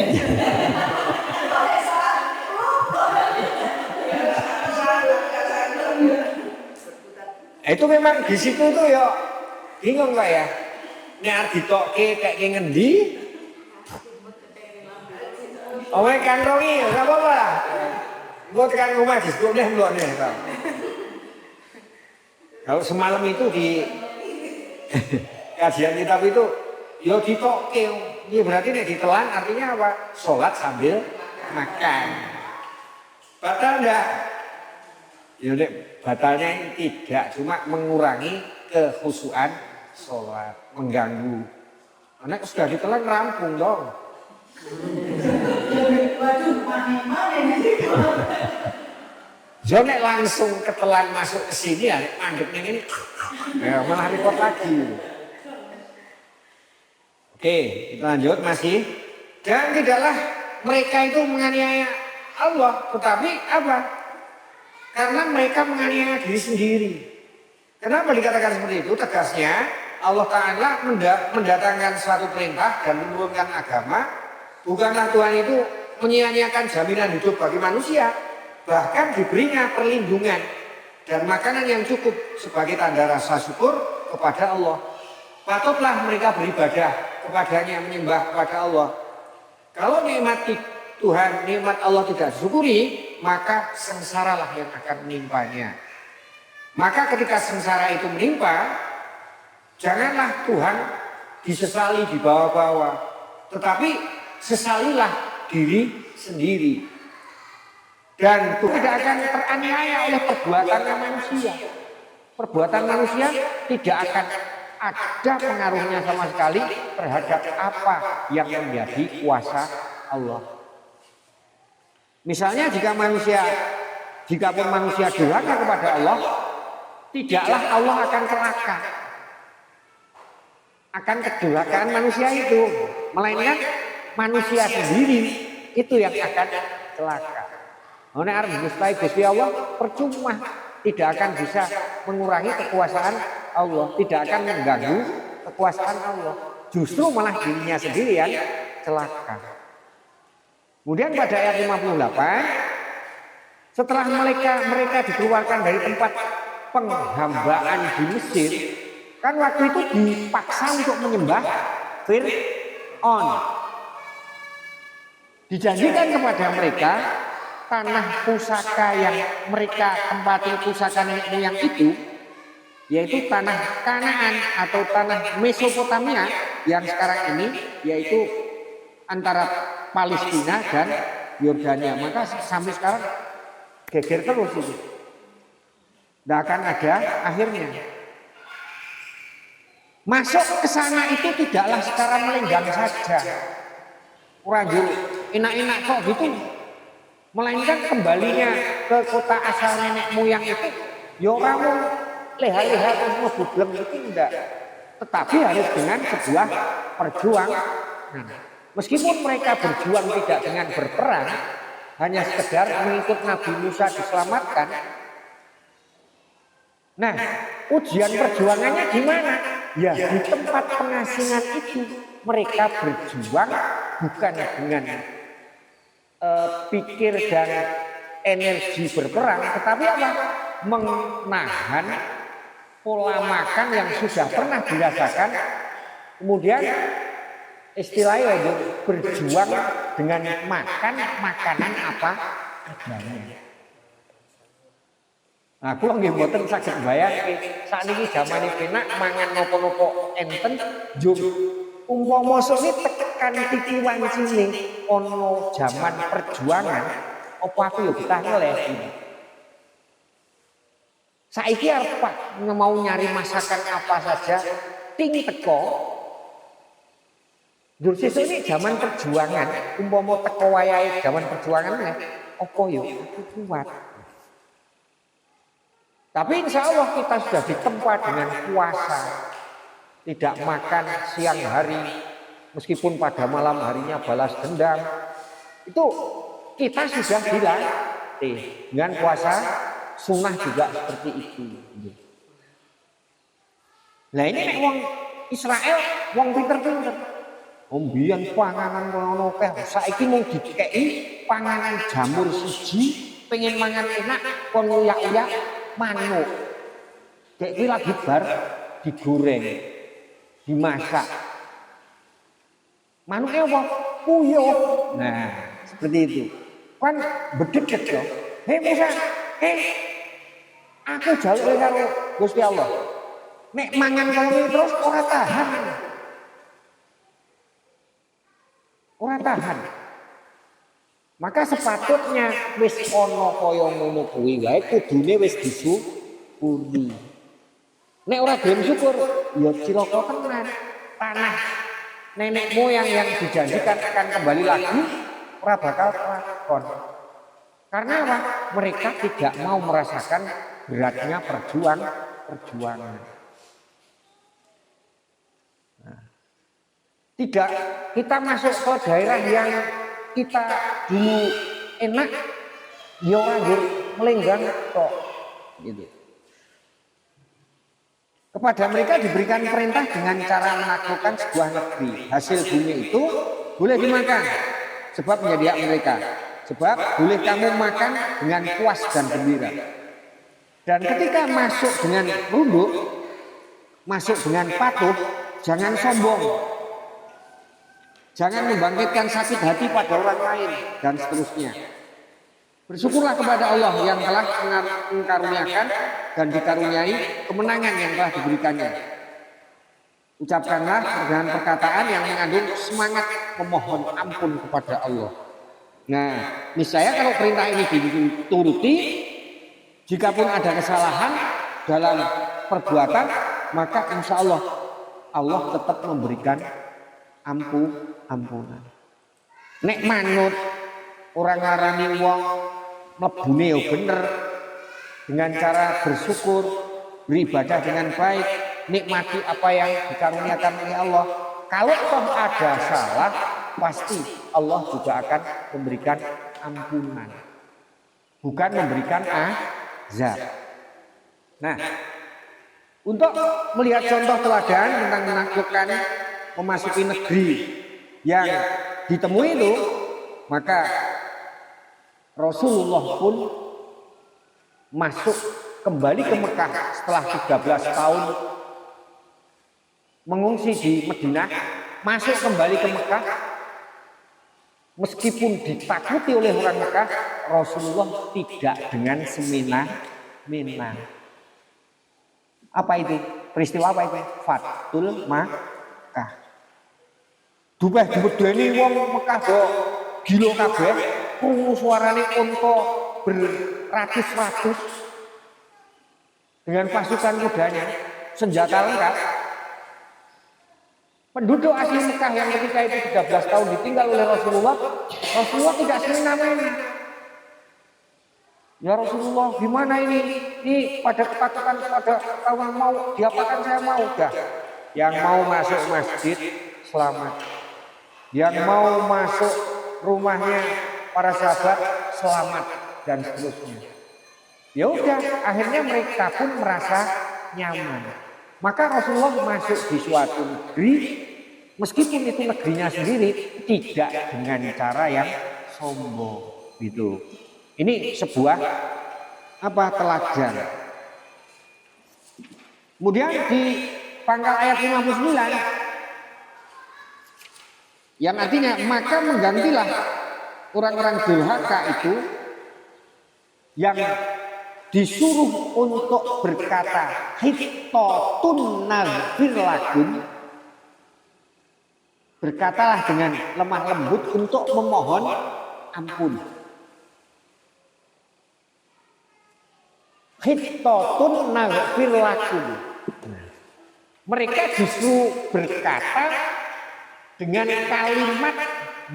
A: Itu memang di situ tuh ya bingung Pak ya. Ini harus ditokke kayak ngendi? Omong kantongi, nggak apa-apa lah. Gue tekan rumah di sekolah belum nih Pak. Kalau semalam itu di kajian kitab itu, yo ditokke. Ini berarti nih ditelan artinya apa? Sholat sambil makan. Batal enggak? Ya nek batalnya ini tidak, cuma mengurangi kekhusyuan sholat, mengganggu. Karena sudah ditelan rampung dong.
B: Waduh, mana
A: Nek langsung ketelan masuk ke sini ya, anggapnya ini ya, malah repot lagi. Oke, kita lanjut masih. Dan tidaklah mereka itu menganiaya Allah, tetapi apa? Karena mereka menganiaya diri sendiri. Kenapa dikatakan seperti itu? Tegasnya Allah Ta'ala mendatangkan suatu perintah dan menurunkan agama. Bukanlah Tuhan itu menyia-nyiakan jaminan hidup bagi manusia. Bahkan diberinya perlindungan dan makanan yang cukup sebagai tanda rasa syukur kepada Allah. Patutlah mereka beribadah kepadanya, menyembah kepada Allah. Kalau nikmat Tuhan, nikmat Allah tidak disyukuri, maka sengsaralah yang akan menimpanya. Maka ketika sengsara itu menimpa, janganlah Tuhan disesali di bawah-bawah, tetapi sesalilah diri sendiri. Dan Tuhan tidak akan teraniaya oleh perbuatan manusia. Perbuatan manusia tidak akan ada pengaruhnya sama sekali terhadap apa yang menjadi kuasa Allah. Misalnya jikapun manusia durhaka kepada Allah, tidaklah Allah akan celaka akan kedurhakaan manusia itu, melainkan manusia sendiri itu yang akan celaka. Nek arep mustai Gusti Allah percuma, tidak akan bisa mengurangi kekuasaan Allah, tidak akan mengganggu kekuasaan Allah. Justru malah dirinya sendiri yang celaka. Kemudian pada ayat 58, setelah mereka dikeluarkan dari tempat penghambaan di Mesir, kan waktu itu dipaksa untuk menyembah Fir'aun. Dijanjikan kepada mereka tanah pusaka yang mereka tempati pusaka nenek moyang itu, yaitu tanah Kanaan atau tanah Mesopotamia yang sekarang ini yaitu antara Palestina dan Yordania. Maka sampai sekarang geger terus itu, tidak akan ada akhirnya. Masuk ke sana itu tidaklah secara melenggang saja, urajul enak-enak kok gitu, melainkan kembalinya ke kota asal nenek moyang itu ya kamu leha-leha terus ngebublem itu enggak, tetapi harus dengan sebuah perjuangan. Meskipun mereka berjuang tidak dengan berperang, hanya sekedar mengikut Nabi Musa diselamatkan. Nah, ujian perjuangannya di mana? Ya di tempat pengasingan itu mereka berjuang bukan dengan pikir dan energi berperang, tetapi apa? Menahan
C: pola makan yang sudah pernah dirasakan, kemudian istilahnya itu berjuang dengan makan makanan apa adanya. Nah, kula nggih mboten saged mbayangke sakniki jamane penak mangan napa-napa enten njur umpama sore tekan titi wancine ana jaman perjuangan apa aku ya betah ngeleh. Saiki arep mau nyari masakan apa saja ting teko. Njur sesuk ini jaman perjuangan, umpama teko wayahe jaman perjuangan apa ya aku kuat. Tapi insya Allah kita sudah ditempa dengan puasa, tidak makan siang hari, meskipun pada malam harinya balas dendam. Itu kita sudah dilatih dengan puasa sunnah juga seperti itu. Nah ini nek wong Israel, wong pinter-pinter. Ombian panganan kono akeh, saiki mung dikeki panganan jamur siji, pengen mangan enak kon uyak-uyak manuk. Kayak kuwi lagi bar digoreng, dimasak. Manuknya apa? Puyuh. Nah, seperti itu. Kan bedet yo. Hei Musa, aku jaluk karo Gusti Allah. Nek mangan kono terus ora tahan. Ora tahan. Maka sepatutnya wis ana kaya ngono kuwi wae kudune wis disyukuri. Nek ora gelem syukur, ya cilaka tenan. Tanah nenek moyang yang dijanjikan akan kembali lagi ora bakal kelakon. Karena apa? Mereka tidak mau merasakan beratnya perjuangan. Nah, tidak kita masuk ke daerah yang kita dulu enak, ya orang melenggang tok, gitu. Kepada mereka diberikan perintah dengan cara menaklukkan sebuah negeri. Hasil bumi itu boleh dimakan, sebab menjadi hak mereka. Sebab boleh kamu makan dengan puas dan gembira. Dan ketika masuk dengan runduk, masuk dengan patuh, jangan sombong. Jangan membangkitkan sakit hati pada orang lain dan seterusnya. Bersyukurlah kepada Allah yang telah mengaruniakan dan dikaruniai kemenangan yang telah diberikannya. Ucapkanlah dengan perkataan yang mengandung semangat memohon ampun kepada Allah. Nah, misalnya kalau perintah ini dituruti, jikapun ada kesalahan dalam perbuatan, maka insya Allah Allah tetap memberikan ampunan. Nek manut orang ngarani wong mlebune yo bener dengan cara bersyukur, beribadah dengan baik, nikmati apa yang dikaruniakan oleh Allah. Kalau toh ada salah, pasti Allah juga akan memberikan ampunan, bukan memberikan azab. Nah, untuk melihat contoh teladan tentang menaklukkan memasuki negeri yang ditemui itu, maka Rasulullah pun masuk kembali ke Mekah setelah 13 tahun mengungsi di Madinah, masuk kembali ke Mekah meskipun ditakuti oleh orang Mekah. Rasulullah tidak dengan semena-mena. Apa itu? Peristiwa apa itu? Fathul Makkah. Dupeh dibedeni wong Mekah do gila kabeh, krungu suarane unta beratus-ratus dengan pasukan kudanya, senjata lengkap. Penduduk asli Mekah yang ketika itu 13 tahun ditinggal oleh Rasulullah tidak semena-mena. Ya Rasulullah, gimana ini? Ini pada ketakutan, pada orang mau diapakan, saya mau dah. Yang mau masuk masjid selamat. Yang mau masuk rumahnya para sahabat selamat dan seterusnya. Ya udah, akhirnya mereka pun merasa nyaman. Maka Rasulullah masuk di suatu negeri, meskipun itu negerinya sendiri, tidak dengan cara yang sombong, gitu. Ini sebuah teladan. Kemudian di pangkal ayat 59 yang artinya maka menggantilah orang-orang durhaka itu yang disuruh untuk berkata hittatun naghfir lakum, berkatalah dengan lemah lembut untuk memohon ampun. Hittatun naghfir lakum, mereka justru berkata dengan kalimat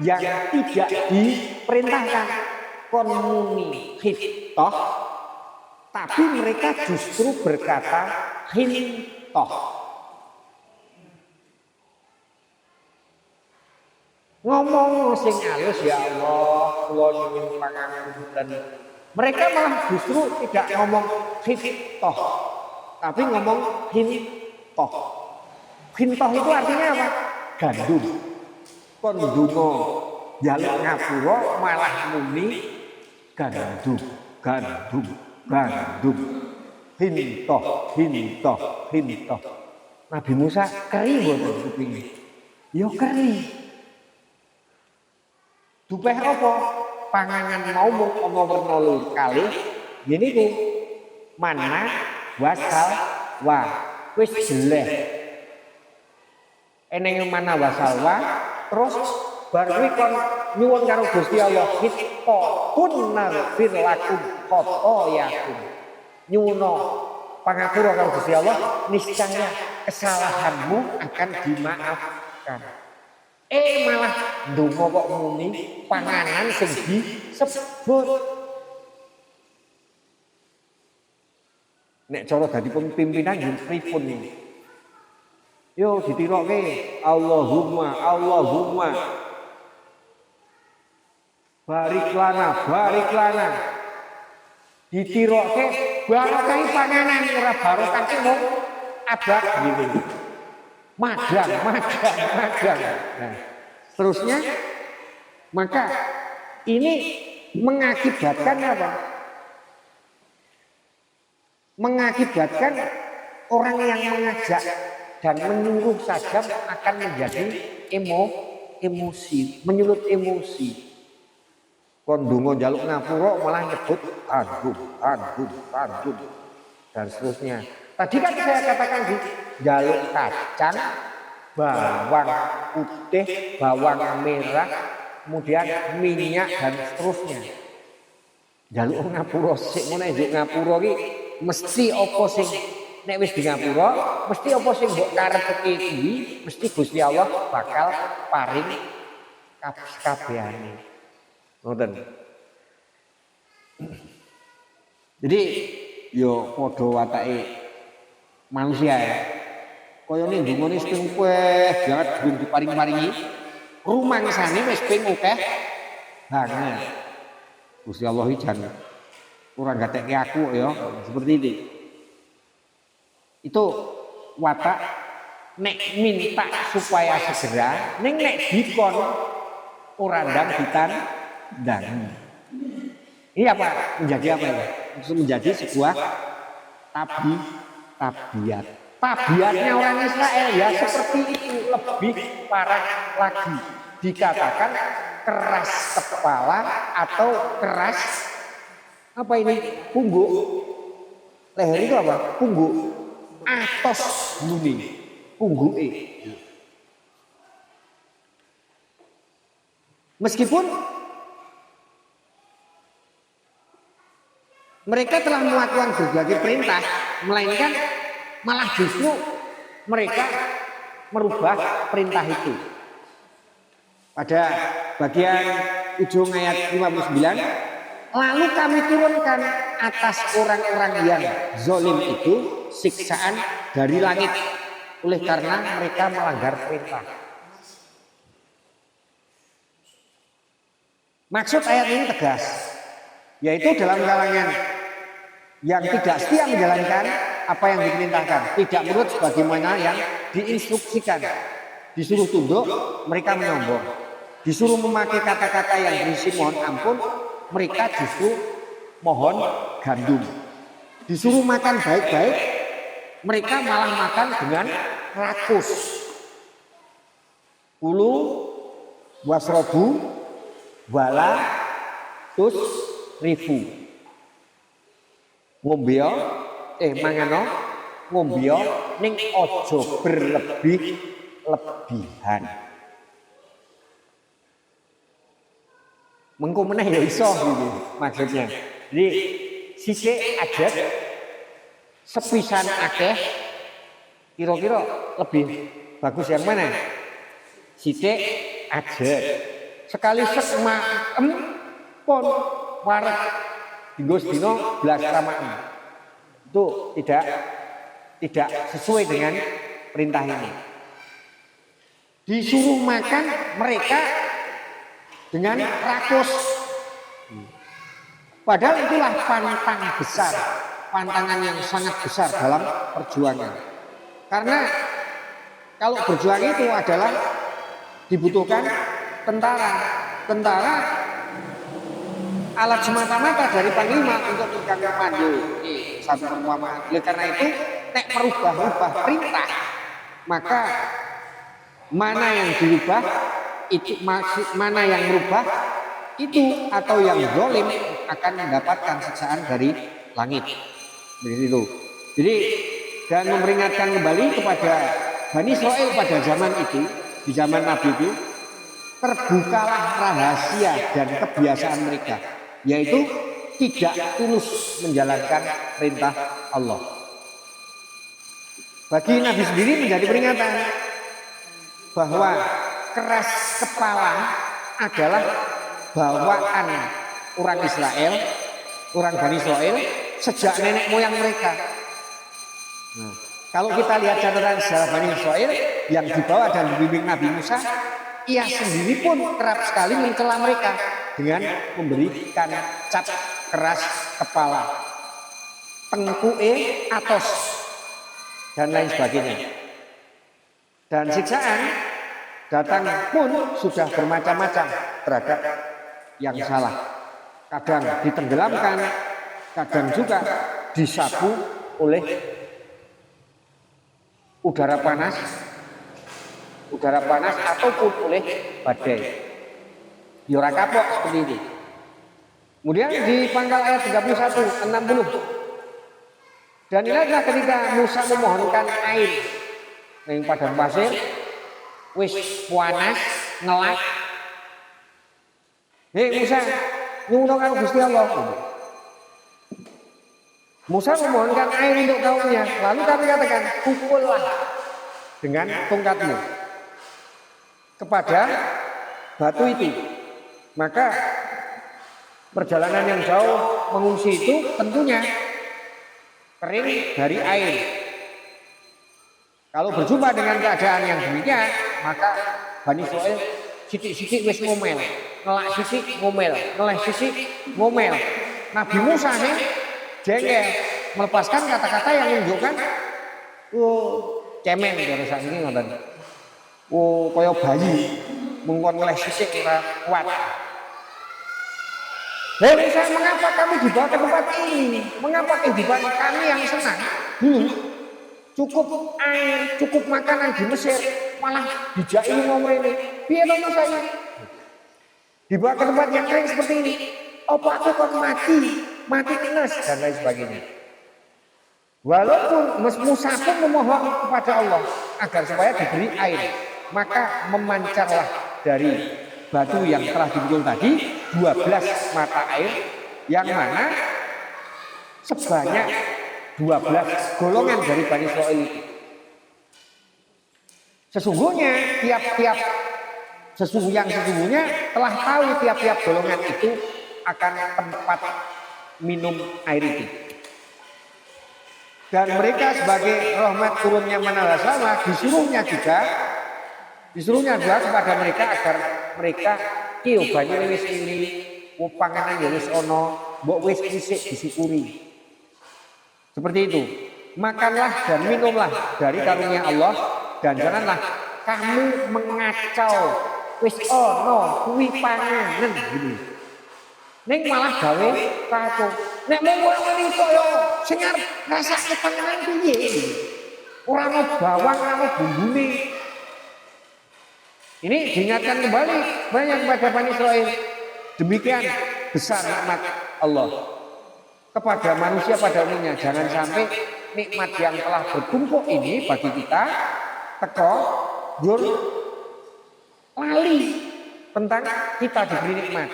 C: yang tidak diperintahkan, konmuni hittoh, tapi mereka justru berkata hintoh. Ngomong sing halus, ya Allah, kula nyuwun pangapunten. Mereka malah justru tidak ngomong hintoh, tapi ngomong hintoh. Hintoh itu artinya apa? Gandum. Kon ndonga njaluk ngapura malah muni gandum, gandum, gandum. Hintoh, hintoh, hintoh. Nabi Musa keri mboten kupinge? Ya keri. Dupeh apa? Panganan mau ana werna lur kalih ngene iku. Mana wasal wa wis jeleh. Eneng mana wasal wa terus bar kuwi kon nyuwun karo Gusti Allah hitta kunna fir lakum khotoyakum. Nyuwun pangapura karo Gusti Allah, niscaya kesalahanmu akan dimaafkan. Malah ndonga kok muni panganan sing disebut. Nek cara dadi pimpinan yo pripun iki? Yo ditirokke Allahumma Allahumma barik lana ditirokke barokah panganan ora barokah ki mung abad ngene. Madang. Nah, terusnya maka ini mengakibatkan apa? Mengakibatkan orang yang mengajak dan menyuruh saja akan menjadi emosi, menyulut emosi. Kon ndonga njaluk ngapura malah nyebut aduh dan seterusnya. Tadi kan saya katakan di jaluk kacang, bawang putih, bawang merah, kemudian minyak dan seterusnya. Jaluk ngapura sik ngene njuk ngapura iki mesti apa sing nek wis di ngapura, mesti apa sing mbok karepke kuwi mesti Gusti Allah bakal paring kabehane. Ngoten. Jadi yo padha watake manusia ya. Kaya ning ndungone sing kuweh banget durung diparing-paringi. Rumangsane wis ping akeh banget. Gusti Allah iki jan ora gatekke aku ya, seperti ini. Itu watak nek minta supaya segera, ning nek dikon ora ndang ditandangi. Ini apa? Menjadi apa ya? Menjadi sebuah tabiat. Tabiatnya orang Israel ya seperti itu, lebih parah lagi. Dikatakan keras kepala atau keras apa ini? Pungguk. Leher itu apa? Pungguk. Atos muni. Pungguke. Meskipun mereka telah melakukan berbagai perintah, melainkan malah justru mereka merubah perintah itu. Pada bagian ujung ayat 59, lalu kami turunkan atas orang-orang yang zalim itu siksaan dari langit oleh karena mereka melanggar perintah. Maksud ayat ini tegas, yaitu dalam kalangan yang tidak setia menjalankan apa yang diperintahkan, tidak menurut sebagaimana yang diinstruksikan, disuruh tunduk, mereka menyombong, disuruh memakai kata-kata yang berisi mohon ampun, mereka justru mohon gandum, disuruh makan baik-baik, mereka malah makan dengan rakus. Kulu wasrobu wala tus rifu. Ngombeo mangano ngombeo ning ojo berlebih-lebihan. Mengko meneh ya iso gitu maksudnya. Jadi sisik adat sepisan akeh kira-kira lebih bagus yang mana? Sithik aja. Sekali sekmaem pun warak dinggo sedina blas ramaem. Itu tidak sesuai dengan perintah ini. Disuruh makan mereka dengan rakus. Padahal itulah pantang besar, pantangan yang sangat besar dalam perjuangan. Karena kalau berjuang itu adalah dibutuhkan tentara alat semata-mata dari panglima untuk megang komando. Satu perumpamaan. Karena itu nek merubah-ubah perintah, maka mana yang dirubah itu mana yang merubah itu atau yang zalim akan mendapatkan siksaan dari langit. Begitu. Jadi dan memperingatkan kembali kepada Bani Israil pada zaman itu, di zaman Nabi itu, terbukalah rahasia dan kebiasaan mereka, yaitu tidak tulus menjalankan perintah Allah. Bagi Nabi sendiri menjadi peringatan bahwa keras kepala adalah bawaan orang Israel, orang Bani Israil sejak nenek moyang mereka. Nah, kalau kita lihat catatan sejarah Bani Israil yang dibawa dan dibimbing Nabi Musa, ia sendiri pun kerap sekali mencela mereka dengan memberikan cap keras kepala, tengkuke atos dan lain sebagainya. Dan siksaan datang pun sudah bermacam-macam terhadap yang salah. Kadang ditenggelamkan, kadang juga disapu oleh udara panas ataupun oleh badai. Ora kapok seperti itu. Kemudian di pangkal ayat 31, 60. Dan inilah ketika Musa memohonkan air ning padang pasir, wis panas ngelak. Hei Musa, nyuwun karo Gusti Allah. Musa memohonkan air untuk kaumnya, lalu kami katakan, pukullah dengan tongkatmu kepada batu itu. Maka perjalanan yang jauh mengungsi itu tentunya kering dari air. Kalau berjumpa dengan keadaan yang demikian, maka Bani Israil sidik-sidik wis ngomel, ngelak sidik ngomel, ngeleh sidik ngomel. Nabi Musa nih jengkel melepaskan kata-kata yang menunjukkan cemen dari saat ini ngoten. Kaya bayi mengkon ngeleh sidik ora kuat. Musa, mengapa kami dibawa ke tempat ini? Mengapa kehidupan kami yang senang dulu cukup air, cukup makanan di Mesir, malah dijak ini ngomong ini. Piye to Musa ini? Dibawa ke tempat yang kering seperti ini. Apa aku kok mati kenas dan lain sebagainya. Walaupun Musa pun memohon kepada Allah agar supaya diberi air, maka memancarlah dari batu yang telah dipukul tadi 12 mata air, yang mana sebanyak 12 golongan dari Bani Israil itu. Sesungguhnya sesungguhnya telah tahu tiap-tiap golongan itu akan tempat minum air itu. Dan mereka sebagai rahmat turunnya manala sama disuruhnya juga kepada mereka agar mereka kiyo banyu wis ini, panganan ya wis ono, mbok wis dhisik disyukuri. Seperti itu. Makanlah dan minumlah dari karunia Allah dan janganlah kamu mengacau wis ono kuwi panganan gitu. Ning malah gawe kacau. Nek mau ngene kok yo sing arep rasake panganan piye? Ora ono bawang, ora ono bumbune. Ini diingatkan kembali banyak kepada Bani Israil. Demikian besar nikmat Allah kepada manusia pada umumnya. Jangan sampai nikmat yang telah bertumpuk ini bagi kita teko gur lali tentang kita diberi nikmat.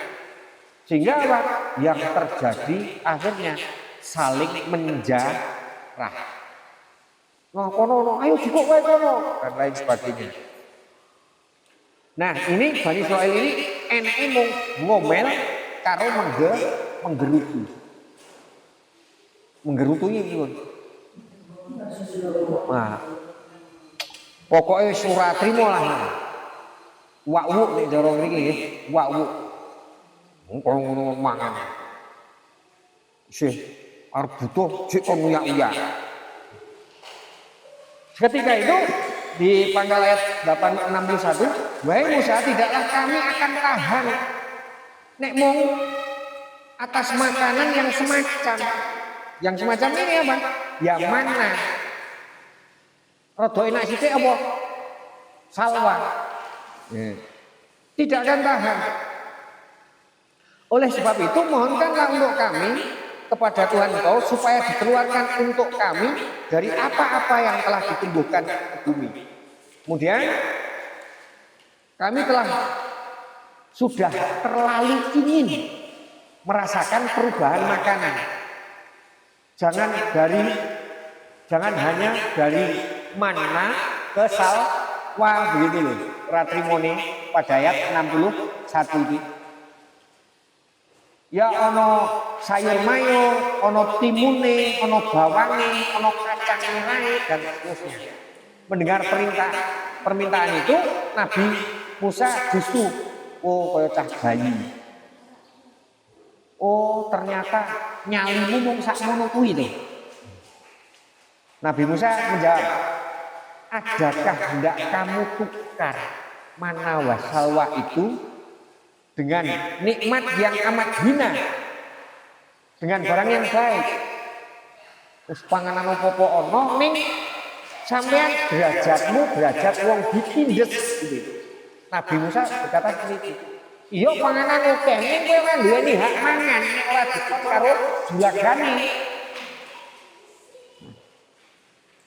C: Sehingga apa? Yang terjadi akhirnya saling menjarah. Nah, kono, ayo jikok wae kono dan lain sebagainya. Nah, ini Bani Israil ini enake mung ngomel karo menggerutu. Menggerutunya pun. Nah, pokoknya surah trimo lah. Wa'wu nek cara mriki nggih, wa'wu. Kono ngono mangan. Sih, arep butuh sik kon uyak-uyak. Ketika itu di pangkal ayat 861, wahai Musa, tidaklah kami akan tahan nek mung atas makanan yang semacam ini apa? Ya mana? Rada enak sithik apa? Salwa. Tidak akan tahan. Oleh sebab itu mohonkanlah untuk kami kepada Tuhan Engkau supaya dikeluarkan untuk kami dari apa-apa yang telah ditumbuhkan ke bumi. Kemudian kami sudah terlalu ingin merasakan perubahan makanan. Jangan hanya dari mana ke salwa begitu loh. Ratrimone pada ayat 61 ini. Ya ono sayur mayur, ono timune, ono bawange, ono kacang meraih dan seterusnya. Mendengar permintaan itu, Nabi Musa justru kaya cah bayi. Oh, ternyata nyalimu mung sakmono kuwi to. Nabi Musa menjawab, adakah hendak kamu tukar mana wasalwa itu dengan nikmat yang amat hina dengan barang yang baik? Terus panganan opo-opo ono ning sampean derajat wong ditindes gitu. Nabi Musa berkata seperti itu. Iya panganan oke ning kowe kan duweni hak mangan nek ora dikon karo julagane.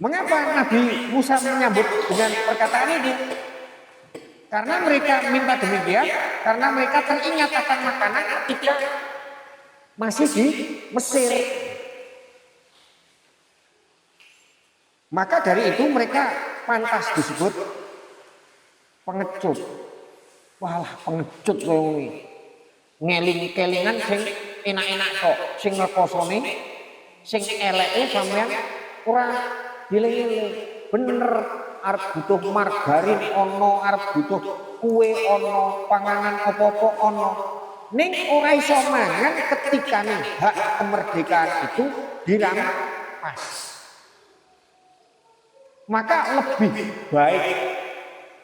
C: Mengapa Nabi Musa menyambut dengan perkataan ini? Karena mereka minta demikian, karena mereka teringat akan makanan ketika masih di Mesir. Maka dari itu mereka pantas disebut pengecut. Walah pengecut kowe iki. Ngeling-kelingan sing enak-enak kok, sing ngekosone, sing eleke sampean ora dieling-eling. Bener arep butuh margarin ono, arep butuh kue ono, panganan apa-apa ono. Ning ora iso mangan ketika nih hak kemerdekaan itu dirampas. Maka lebih baik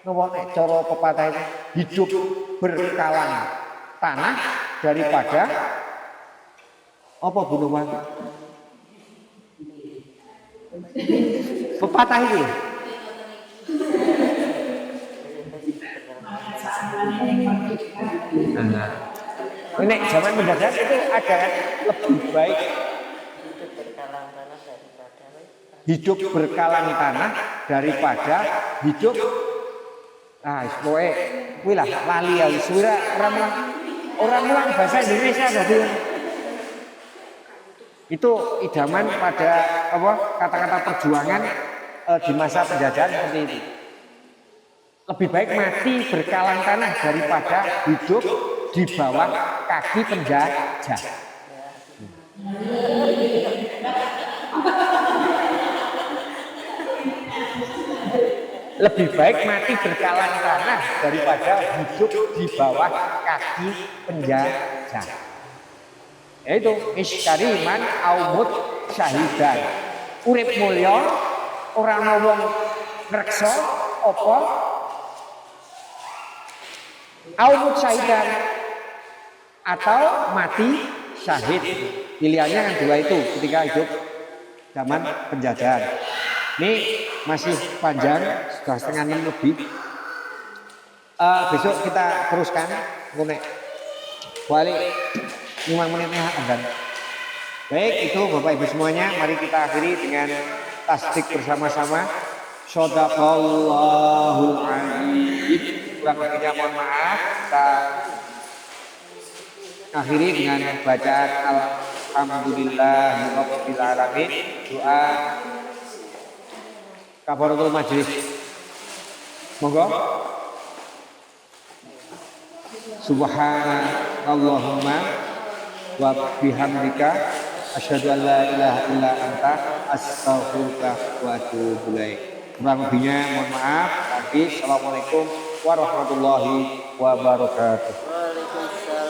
C: napa nek cara pepatah itu hidup berkalang tanah daripada apa Bu Numan? Pepatah ini. Ini zaman mendadak itu ada lebih baik hidup berkalang tanah daripada hidup kuwi lah lali ya wis orang mulang bahasa Indonesia tadi. Itu idaman pada kata-kata perjuangan di masa penjajahan seperti itu. Lebih baik mati berkalang tanah daripada hidup di bawah kaki penjajah. Lebih baik mati berkalang tanah daripada hidup di bawah kaki penjajah. Yaitu iskariman aumut syahidan. Urip mulya ora ana wong ngreksa apa aumut syahidan atau mati syahid. Pilihannya kan dua itu ketika hidup zaman penjajahan. Ini masih panjang, sudah setengah 6 lebih. Besok kita teruskan, mulai balik 5 menitnya adan. Baik, itu Bapak Ibu semuanya, mari kita akhiri dengan tasbih bersama-sama. Shadaqallahul adzim. Kurang lebihnya mohon maaf. Kita akhiri dengan bacaan alhamdulillahirabbil alamin. Doa kafaratul majlis. Monggo. Subhanallahumma wa bihamdika asyhadu an la ilaha illa anta astaghfiruka wa atubu ilaik. Kurang lebihnya mohon maaf. Assalamualaikum warahmatullahi wabarakatuh.
D: Waalaikumsalam.